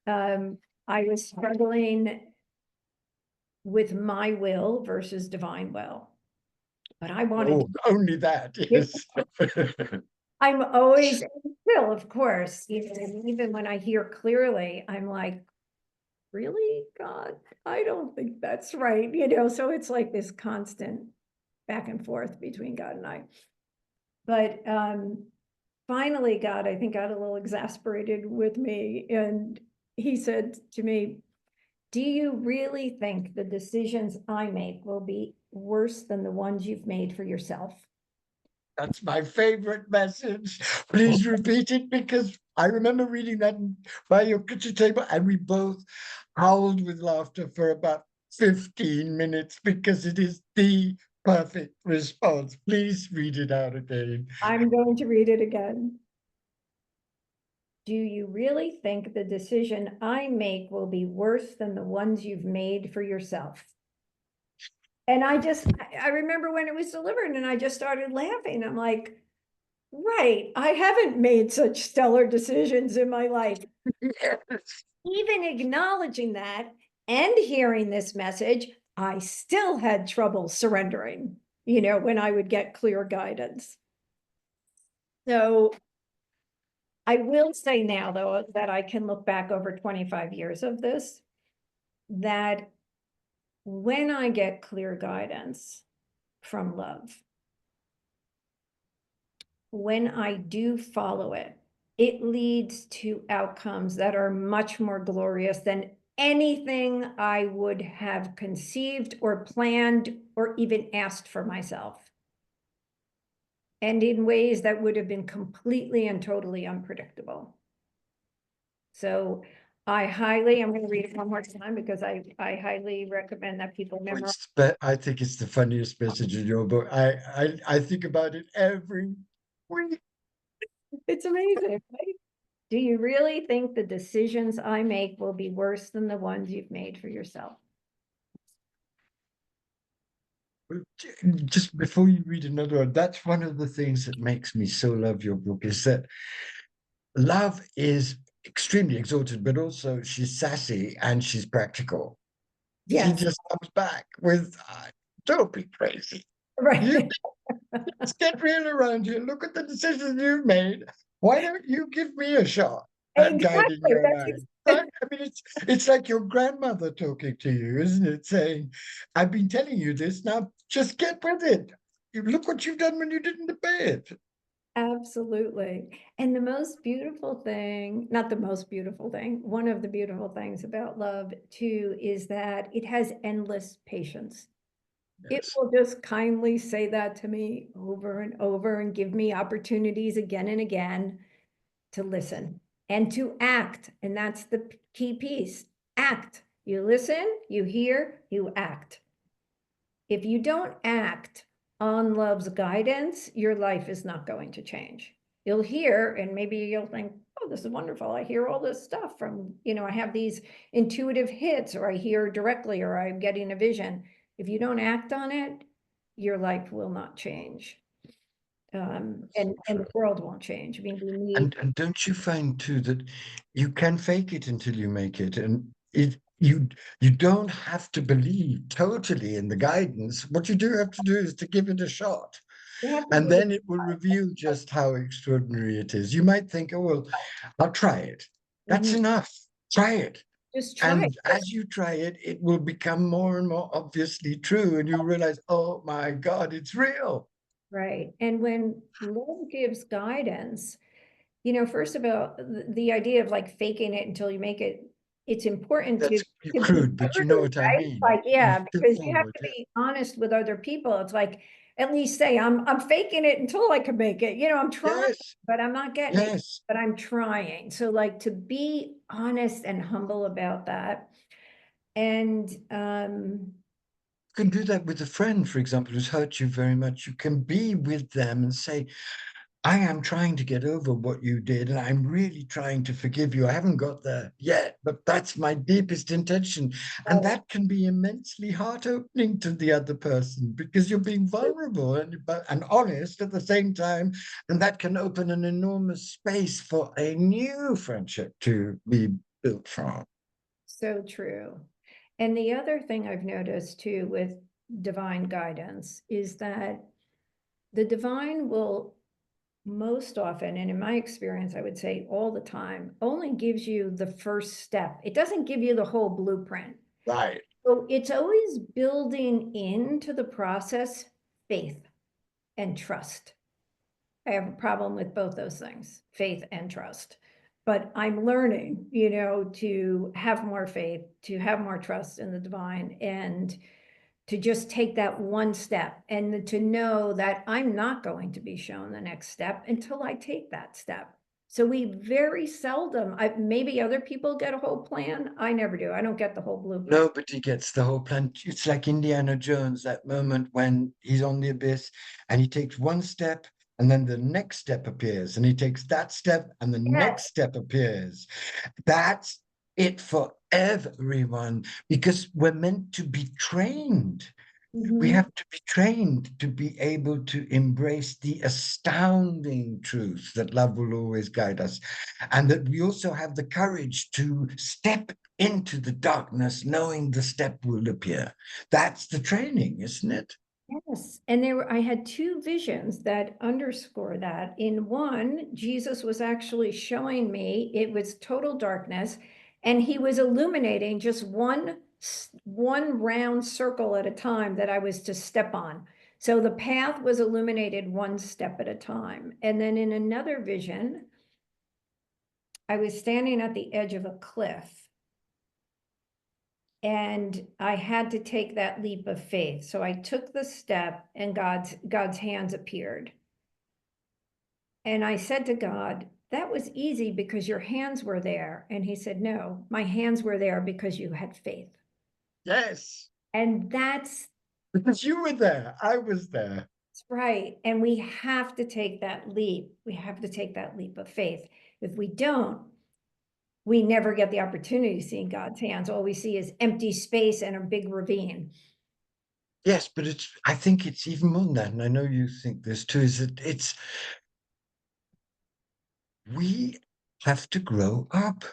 [SPEAKER 1] I was struggling with my will versus divine will, but I wanted
[SPEAKER 2] Oh, only that,
[SPEAKER 1] to.
[SPEAKER 2] yes.
[SPEAKER 1] I'm always still, of course, even when I hear clearly, I'm like, really, God? I don't think that's right, so it's like this constant back and forth between God and I. But finally, God, I think, got a little exasperated with me, and he said to me, do you really think the decisions I make will be worse than the ones you've made for yourself?
[SPEAKER 2] That's my favorite message. Please repeat it, because I remember reading that by your kitchen table, and we both howled with laughter for about 15 minutes because it is the perfect response. Please read it out again.
[SPEAKER 1] I'm going to read it again. Do you really think the decision I make will be worse than the ones you've made for yourself? And I remember when it was delivered and I just started laughing. I'm like, right, I haven't made such stellar decisions in my life.
[SPEAKER 2] Yes.
[SPEAKER 1] Even acknowledging that and hearing this message, I still had trouble surrendering, when I would get clear guidance. So I will say now, though, that I can look back over 25 years of this, that when I get clear guidance from love, when I do follow it, it leads to outcomes that are much more glorious than anything I would have conceived or planned or even asked for myself. And in ways that would have been completely and totally unpredictable. So I'm going to read it one more time because I highly recommend that people memorize.
[SPEAKER 2] I think it's the funniest message in your book. I think about it every week.
[SPEAKER 1] It's amazing, right? Do you really think the decisions I make will be worse than the ones you've made for yourself?
[SPEAKER 2] Just before you read another one, that's one of the things that makes me so love your book, is that love is extremely exalted, but also she's sassy and she's practical. She
[SPEAKER 1] Yes,
[SPEAKER 2] just comes back with, don't be crazy. You
[SPEAKER 1] right.
[SPEAKER 2] Let's get real around here. Look at the decisions you've made. Why don't you give me a shot at guiding
[SPEAKER 1] Exactly.
[SPEAKER 2] your life? Right? I mean, it's like your grandmother talking to you, isn't it? Saying, "I've been telling you this. Now just get with it. You look what you've done when you didn't obey it."
[SPEAKER 1] Absolutely. And the most beautiful thing, not the most beautiful thing, one of the beautiful things about love too, is that it has endless patience. It
[SPEAKER 2] Yes.
[SPEAKER 1] will just kindly say that to me over and over and give me opportunities again and again to listen and to act. And that's the key piece. Act. You listen, you hear, you act. If you don't act on love's guidance, your life is not going to change. you'll hear, and maybe you'll think, oh, this is wonderful. I hear all this stuff from, I have these intuitive hits, or I hear directly, or I'm getting a vision. If you don't act on it, your life will not change. And the world won't change. I mean, we need.
[SPEAKER 2] And don't you find too that you can fake it until you make it, and you don't have to believe totally in the guidance. What you do have to do is to give it a shot,
[SPEAKER 1] You have to
[SPEAKER 2] and
[SPEAKER 1] give it
[SPEAKER 2] then it will reveal just how extraordinary it is. You might think, oh well, I'll try it. That's
[SPEAKER 1] Mhm.
[SPEAKER 2] enough. Try it.
[SPEAKER 1] Just try it.
[SPEAKER 2] And as you try it, it will become more and more obviously true, and you realize, oh my God, it's real.
[SPEAKER 1] Right. And when love gives guidance, first of all, the idea of like faking it until you make it, it's important
[SPEAKER 2] That's
[SPEAKER 1] to be
[SPEAKER 2] crude, but you know
[SPEAKER 1] true,
[SPEAKER 2] what I
[SPEAKER 1] right?
[SPEAKER 2] mean.
[SPEAKER 1] Like, yeah,
[SPEAKER 2] Move
[SPEAKER 1] because you have
[SPEAKER 2] forward.
[SPEAKER 1] to be honest with other people. It's like, at least say, I'm faking it until I can make it. I'm trying,
[SPEAKER 2] Yes,
[SPEAKER 1] but I'm not getting it,
[SPEAKER 2] yes.
[SPEAKER 1] but I'm trying. So like to be honest and humble about that. And
[SPEAKER 2] You can do that with a friend, for example, who's hurt you very much. You can be with them and say, I am trying to get over what you did, and I'm really trying to forgive you. I haven't got there yet, but that's my deepest intention. And that can be immensely heart opening to the other person because you're being vulnerable and honest at the same time. And that can open an enormous space for a new friendship to be built from.
[SPEAKER 1] so true. And the other thing I've noticed too with divine guidance is that the divine will most often, and in my experience, I would say all the time, only gives you the first step. It doesn't give you the whole blueprint.
[SPEAKER 2] Right.
[SPEAKER 1] So it's always building into the process faith and trust. I have a problem with both those things, faith and trust. But I'm learning, to have more faith, to have more trust in the divine, and to just take that one step, and to know that I'm not going to be shown the next step until I take that step. So we very seldom, maybe other people get a whole plan. I never do. I don't get the whole blueprint.
[SPEAKER 2] Nobody gets the whole plan. It's like Indiana Jones, that moment when he's on the abyss and he takes one step and then the next step appears and he takes that step and the
[SPEAKER 1] Yes.
[SPEAKER 2] next step appears. That's it for everyone because we're meant to be trained. We
[SPEAKER 1] Mhm.
[SPEAKER 2] have to be trained to be able to embrace the astounding truth that love will always guide us, and that we also have the courage to step into the darkness, knowing the step will appear. That's the training, isn't it?
[SPEAKER 1] Yes, and I had two visions that underscore that. In one, Jesus was actually showing me it was total darkness, and he was illuminating just one round circle at a time that I was to step on. So the path was illuminated one step at a time. And then in another vision, I was standing at the edge of a cliff, and I had to take that leap of faith. So I took the step, and God's hands appeared. And I said to God, that was easy because your hands were there. And he said, no, my hands were there because you had faith.
[SPEAKER 2] Yes,
[SPEAKER 1] And that's
[SPEAKER 2] because you were there, I was there.
[SPEAKER 1] right. And we have to take that leap. We have to take that leap of faith. If we don't, we never get the opportunity to see God's hands. All we see is empty space and a big ravine.
[SPEAKER 2] Yes, but I think it's even more than that, and I know you think this too, is that we have to grow up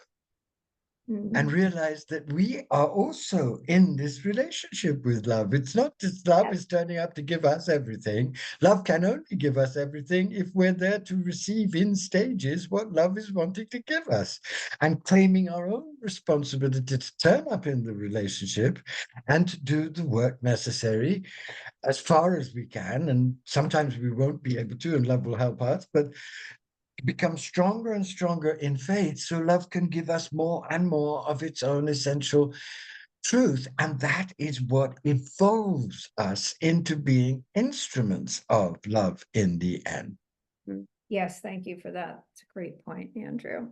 [SPEAKER 2] and
[SPEAKER 1] Mhm.
[SPEAKER 2] realize that we are also in this relationship with love. It's not just love
[SPEAKER 1] Yes.
[SPEAKER 2] is turning up to give us everything. Love can only give us everything if we're there to receive in stages what love is wanting to give us, and claiming our own responsibility to turn up in the relationship and to do the work necessary as far as we can. And sometimes we won't be able to, and love will help us, but become stronger and stronger in faith so love can give us more and more of its own essential truth. And that is what evolves us into being instruments of love in the end.
[SPEAKER 1] Yes, thank you for that. It's a great point, Andrew.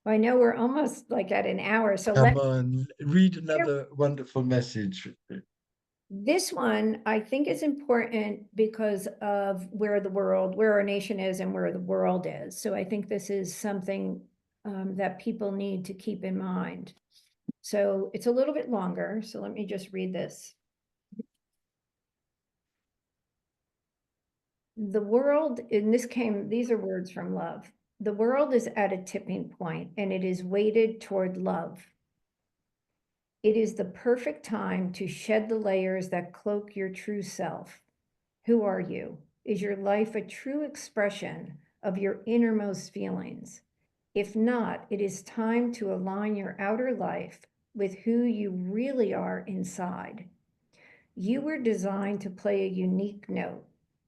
[SPEAKER 1] Well, I know we're almost like at an hour, so
[SPEAKER 2] Come on, read
[SPEAKER 1] you know,
[SPEAKER 2] another wonderful message.
[SPEAKER 1] This one, I think is important because of where our nation is and where the world is. So I think this is something that people need to keep in mind. So it's a little bit longer, so let me just read this. The world, these are words from love. The world is at a tipping point and it is weighted toward love. It is the perfect time to shed the layers that cloak your true self. Who are you? Is your life a true expression of your innermost feelings? If not, it is time to align your outer life with who you really are inside. You were designed to play a unique note,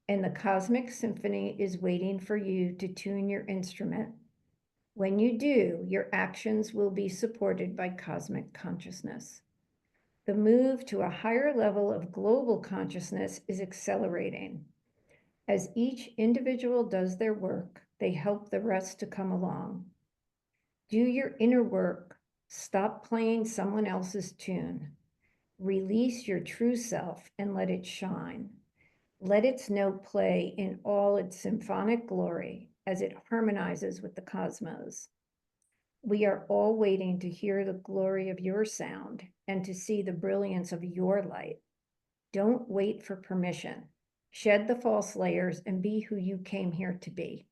[SPEAKER 1] and the cosmic symphony is waiting for you to tune your instrument. When you do, your actions will be supported by cosmic consciousness. The move to a higher level of global consciousness is accelerating. As each individual does their work, they help the rest to come along. Do your inner work. Stop playing someone else's tune. Release your true self and let it shine. Let its note play in all its symphonic glory as it harmonizes with the cosmos. We are all waiting to hear the glory of your sound and to see the brilliance of your light. Don't wait for permission. Shed the false layers and be who you came here to be.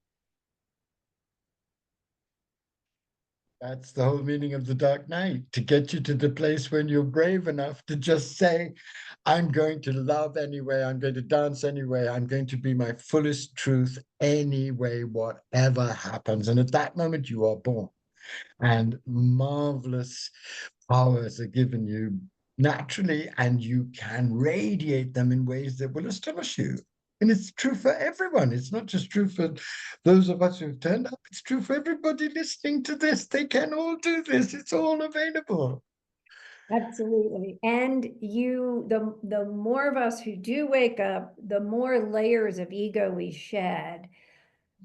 [SPEAKER 2] That's the whole meaning of the Dark Knight, to get you to the place when you're brave enough to just say, I'm going to love anyway, I'm going to dance anyway, I'm going to be my fullest truth anyway, whatever happens. And at that moment, you are born. And marvelous powers are given you naturally, and you can radiate them in ways that will astonish you. And it's true for everyone. It's not just true for those of us who've turned up, it's true for everybody listening to this. They can all do this, it's all available.
[SPEAKER 1] Absolutely. And the more of us who do wake up, the more layers of ego we shed,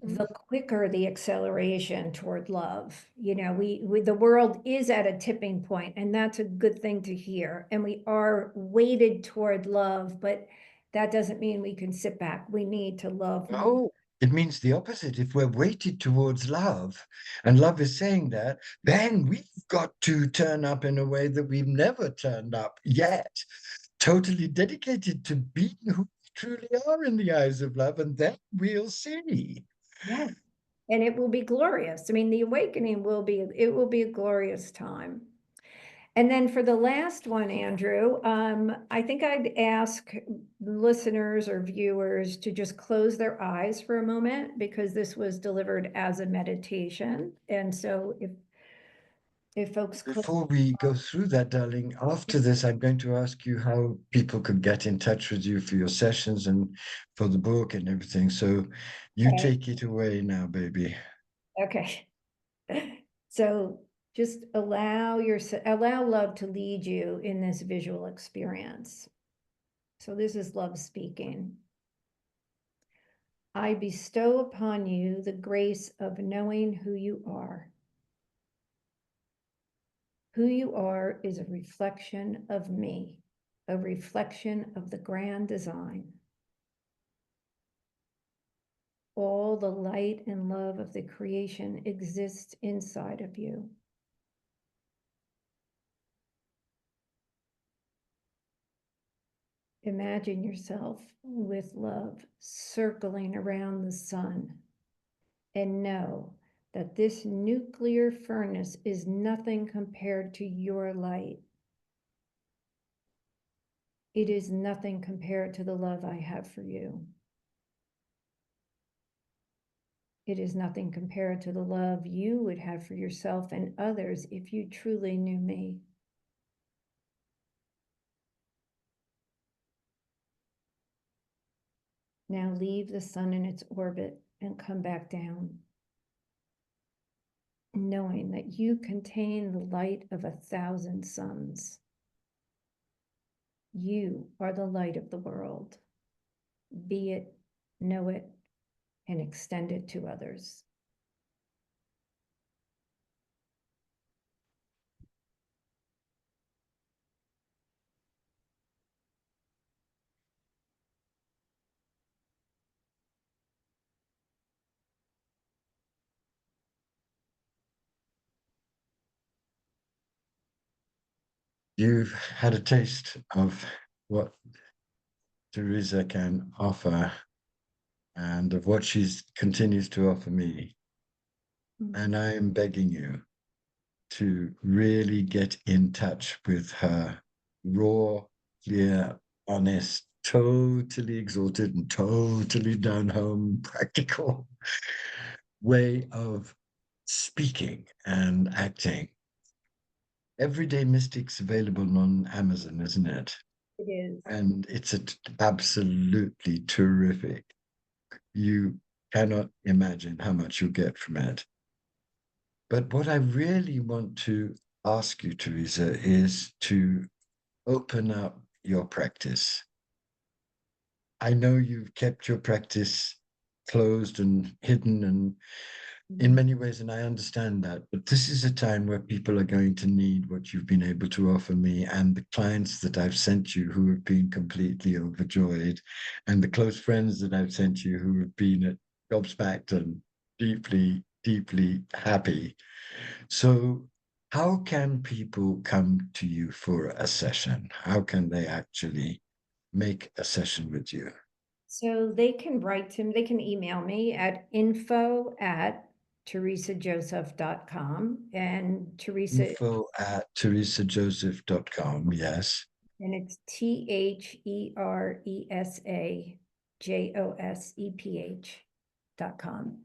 [SPEAKER 1] the quicker the acceleration toward love. The world is at a tipping point, and that's a good thing to hear. And we are weighted toward love, but that doesn't mean we can sit back. We need to love more.
[SPEAKER 2] No, it means the opposite. If we're weighted towards love, and love is saying that, then we've got to turn up in a way that we've never turned up yet, totally dedicated to being who we truly are in the eyes of love, and then we'll see.
[SPEAKER 1] Yes. And it will be glorious. I mean, the awakening it will be a glorious time. And then for the last one, Andrew, I think I'd ask listeners or viewers to just close their eyes for a moment because this was delivered as a meditation. And so if folks close,
[SPEAKER 2] Before we go through that, darling, after this, I'm going to ask you how people could get in touch with you for your sessions and for the book and everything. So you
[SPEAKER 1] okay,
[SPEAKER 2] take it away now, baby.
[SPEAKER 1] okay. So just allow love to lead you in this visual experience. So this is love speaking. I bestow upon you the grace of knowing who you are. Who you are is a reflection of me, a reflection of the grand design. All the light and love of the creation exists inside of you. Imagine yourself with love circling around the sun and know that this nuclear furnace is nothing compared to your light. It is nothing compared to the love I have for you. It is nothing compared to the love you would have for yourself and others if you truly knew me. Now leave the sun in its orbit and come back down, knowing that you contain the light of 1,000 suns. You are the light of the world. Be it, know it, and extend it to others.
[SPEAKER 2] you've had a taste of what Theresa can offer and of what she continues to offer me.
[SPEAKER 1] Mm.
[SPEAKER 2] And I am begging you to really get in touch with her raw, clear, honest, totally exalted and totally down home, practical way of speaking and acting. Everyday Mystic's available on Amazon, isn't it?
[SPEAKER 1] It is.
[SPEAKER 2] And it's absolutely terrific. You cannot imagine how much you get from it. But what I really want to ask you, Theresa, is to open up your practice. I know you've kept your practice closed and hidden and in
[SPEAKER 1] Mhm.
[SPEAKER 2] many ways, and I understand that, but this is a time where people are going to need what you've been able to offer me, and the clients that I've sent you who have been completely overjoyed, and the close friends that I've sent you who have been at gobsmacked and deeply, deeply happy. So, how can people come to you for a session? How can they actually make a session with you?
[SPEAKER 1] So they can write to me, they can email me at info@theresajoseph.com, and Theresa,
[SPEAKER 2] info@theresajoseph.com. Yes.
[SPEAKER 1] and it's TheresaJoseph.com.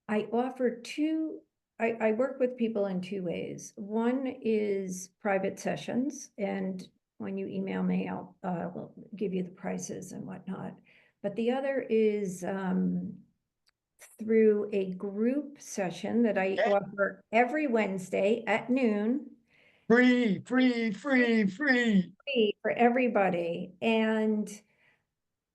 [SPEAKER 1] I offer two, I work with people in two ways. One is private sessions, and when you email me, will give you the prices and whatnot. But the other is through a group session that I offer every Wednesday at noon,
[SPEAKER 2] Free, free, free, free.
[SPEAKER 1] free for everybody. And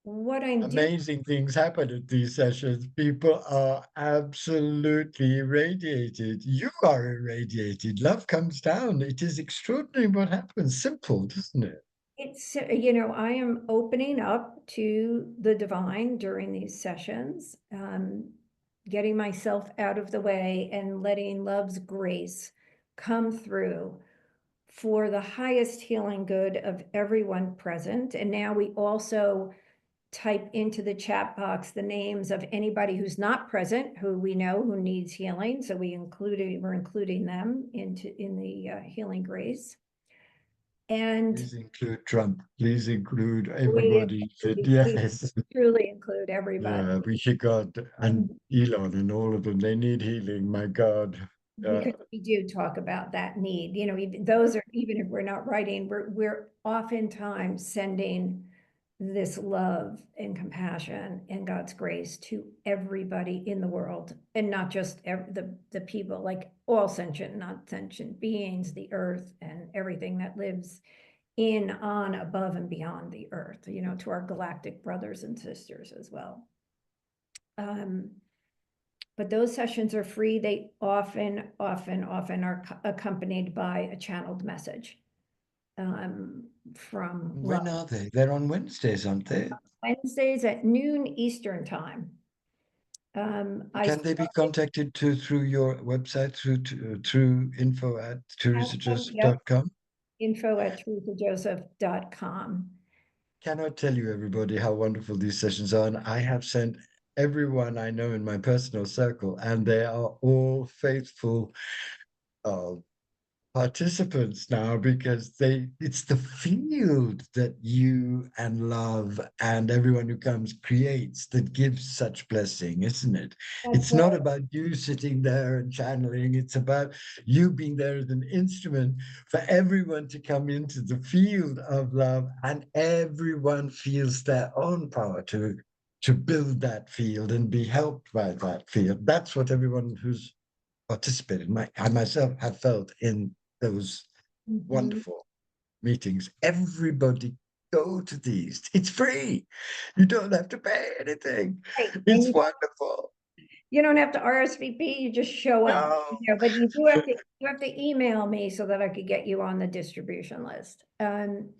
[SPEAKER 1] what I'm doing,
[SPEAKER 2] Amazing things happen at these sessions. People are absolutely irradiated. You are irradiated. Love comes down. It is extraordinary what happens. Simple, isn't it?
[SPEAKER 1] it's, I am opening up to the divine during these sessions, getting myself out of the way and letting love's grace come through for the highest healing good of everyone present. And now we also type into the chat box the names of anybody who's not present, who we know who needs healing. So we're including them in the healing grace. And
[SPEAKER 2] Please include Trump. Please include
[SPEAKER 1] we,
[SPEAKER 2] everybody.
[SPEAKER 1] we
[SPEAKER 2] Yes.
[SPEAKER 1] truly include everybody.
[SPEAKER 2] Yeah, we should God and Elon and all of them. They need healing. My God.
[SPEAKER 1] Because we do talk about that need, even those are, even if we're not writing, we're oftentimes sending this love and compassion and God's grace to everybody in the world, and not just the people, like all sentient, not sentient beings, the earth and everything that lives in, on, above and beyond the earth, to our galactic brothers and sisters as well. But those sessions are free. They often are accompanied by a channeled message from love.
[SPEAKER 2] When are they? They're on Wednesdays, aren't they?
[SPEAKER 1] Wednesdays at noon Eastern time. I
[SPEAKER 2] Can they be contacted through your website, through info at
[SPEAKER 1] Yep,
[SPEAKER 2] theresajoseph.com?
[SPEAKER 1] info@teresajoseph.com.
[SPEAKER 2] Cannot tell you, everybody, how wonderful these sessions are. And I have sent everyone I know in my personal circle, and they are all faithful uh, participants now because it's the field that you and love and everyone who comes creates that gives such blessing, isn't it?
[SPEAKER 1] That's
[SPEAKER 2] It's not
[SPEAKER 1] right.
[SPEAKER 2] about you sitting there and channeling. It's about you being there as an instrument for everyone to come into the field of love, and everyone feels their own power to build that field and be helped by that field. That's what everyone who's participated, I myself have felt in those
[SPEAKER 1] Mhm.
[SPEAKER 2] wonderful meetings. Everybody go to these. It's free. You don't have to pay anything.
[SPEAKER 1] Right. And
[SPEAKER 2] It's wonderful.
[SPEAKER 1] you don't have to RSVP, you just show up,
[SPEAKER 2] No.
[SPEAKER 1] but you have to email me so that I could get you on the distribution list. And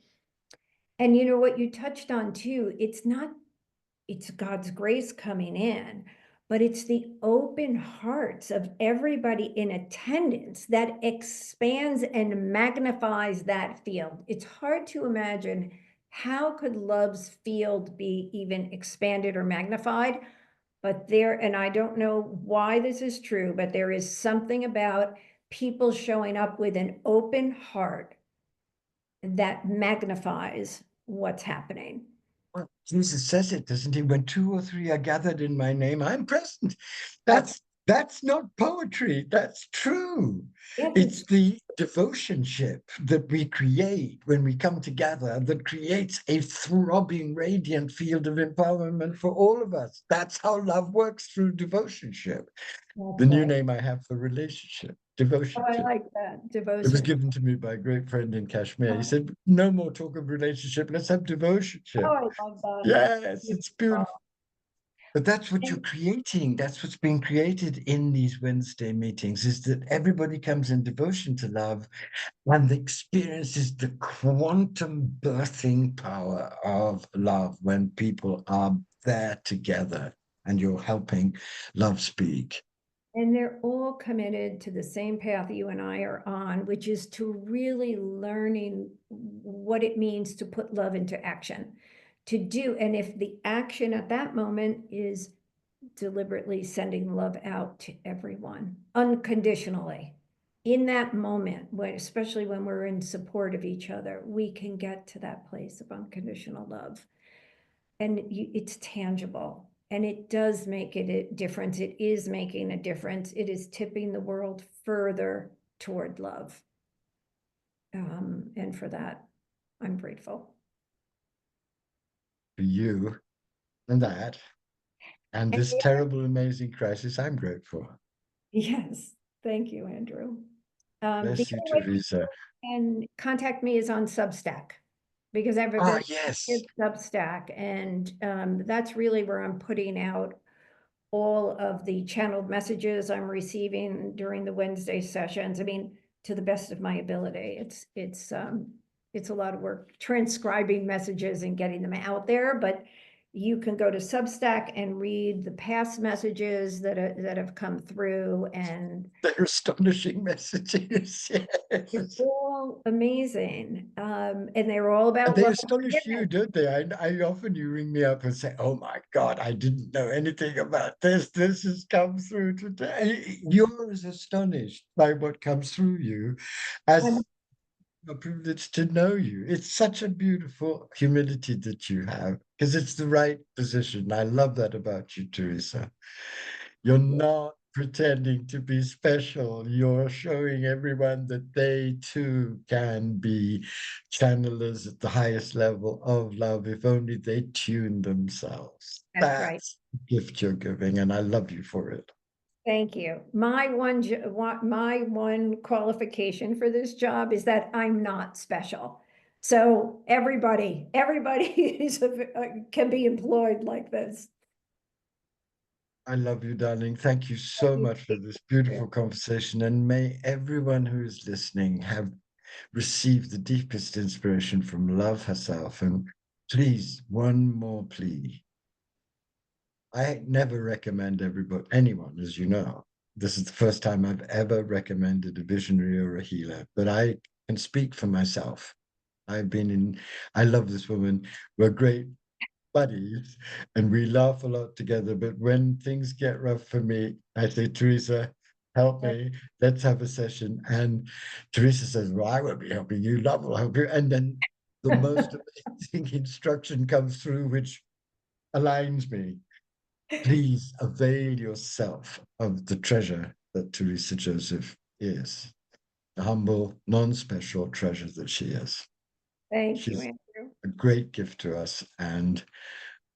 [SPEAKER 1] what you touched on too, it's God's grace coming in, but it's the open hearts of everybody in attendance that expands and magnifies that field. It's hard to imagine how could love's field be even expanded or magnified, but there, and I don't know why this is true, but there is something about people showing up with an open heart that magnifies what's happening.
[SPEAKER 2] Well, Jesus says it, doesn't he? When two or three are gathered in my name, I'm present.
[SPEAKER 1] That's
[SPEAKER 2] That's not poetry. That's true.
[SPEAKER 1] yes,
[SPEAKER 2] It's
[SPEAKER 1] it's
[SPEAKER 2] the devotionship that we create when we come together that creates a throbbing, radiant field of empowerment for all of us. That's how love works, through devotionship. The
[SPEAKER 1] that's
[SPEAKER 2] new
[SPEAKER 1] right.
[SPEAKER 2] name I have for relationship,
[SPEAKER 1] Oh, I
[SPEAKER 2] devotionship.
[SPEAKER 1] like that
[SPEAKER 2] It was
[SPEAKER 1] devotion.
[SPEAKER 2] given to me by a great friend in Kashmir. He said, no more talk of relationship, let's have
[SPEAKER 1] Oh,
[SPEAKER 2] devotionship.
[SPEAKER 1] I love that.
[SPEAKER 2] Yes, it's
[SPEAKER 1] Beautiful.
[SPEAKER 2] beautiful. But that's what you're
[SPEAKER 1] And
[SPEAKER 2] creating. That's what's being created in these Wednesday meetings, is that everybody comes in devotion to love and experiences the quantum birthing power of love when people are there together and you're helping love speak.
[SPEAKER 1] and they're all committed to the same path you and I are on, which is to really learning what it means to put love into action, to do. And if the action at that moment is deliberately sending love out to everyone unconditionally, in that moment, when, especially when we're in support of each other, we can get to that place of unconditional love. And it's tangible, and it does make it a difference. It is making a difference. It is tipping the world further toward love. And for that, I'm grateful.
[SPEAKER 2] For you and that, and
[SPEAKER 1] And
[SPEAKER 2] this terrible, amazing crisis, I'm grateful.
[SPEAKER 1] yes, thank you, Andrew. The
[SPEAKER 2] Bless you,
[SPEAKER 1] other way
[SPEAKER 2] Theresa.
[SPEAKER 1] and contact me is on Substack, because I have a
[SPEAKER 2] Ah,
[SPEAKER 1] very
[SPEAKER 2] yes.
[SPEAKER 1] active Substack, and that's really where I'm putting out all of the channeled messages I'm receiving during the Wednesday sessions. I mean, to the best of my ability. It's a lot of work transcribing messages and getting them out there, but you can go to Substack and read the past messages that have come through, and
[SPEAKER 2] They're astonishing messages.
[SPEAKER 1] they're
[SPEAKER 2] Yes.
[SPEAKER 1] all amazing. And they're all
[SPEAKER 2] And
[SPEAKER 1] about
[SPEAKER 2] they
[SPEAKER 1] love and
[SPEAKER 2] astonish you,
[SPEAKER 1] forgiveness.
[SPEAKER 2] don't they? I often you ring me up and say, "Oh my God, I didn't know anything about this. This has come through today." You're as astonished by what comes through you
[SPEAKER 1] I'm
[SPEAKER 2] as a privilege to know you. It's such a beautiful humility that you have, because it's the right position. I love that about you, Theresa. You're not pretending to be special. You're showing everyone that they too can be channelers at the highest level of love if only they tune themselves.
[SPEAKER 1] That's right.
[SPEAKER 2] That's the gift you're giving, and I love you for it.
[SPEAKER 1] Thank you. My one qualification for this job is that I'm not special. So everybody can be employed like this.
[SPEAKER 2] I love you, darling. Thank you so much for this beautiful conversation. And may everyone who is listening have received the deepest inspiration from love herself. And please, one more plea. I never recommend anyone, as you know. This is the first time I've ever recommended a visionary or a healer, but I can speak for myself. I love this woman. We're great buddies and we laugh a lot together. But when things get rough for me, I say, Theresa, help me. Let's have a session. And Theresa says, well, I won't be helping you. Love will help you. And then the most amazing instruction comes through, which aligns me. Please avail yourself of the treasure that Theresa Joseph is, the humble, non-special treasure that she is.
[SPEAKER 1] Thank you,
[SPEAKER 2] She's
[SPEAKER 1] Andrew.
[SPEAKER 2] a great gift to us, and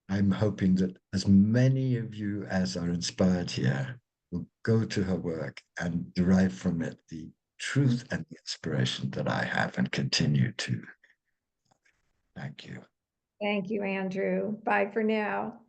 [SPEAKER 2] I'm hoping that as many of you as are inspired here will go to her work and derive from it the truth and the inspiration that I have and continue to. Thank you.
[SPEAKER 1] Thank you, Andrew. Bye for now.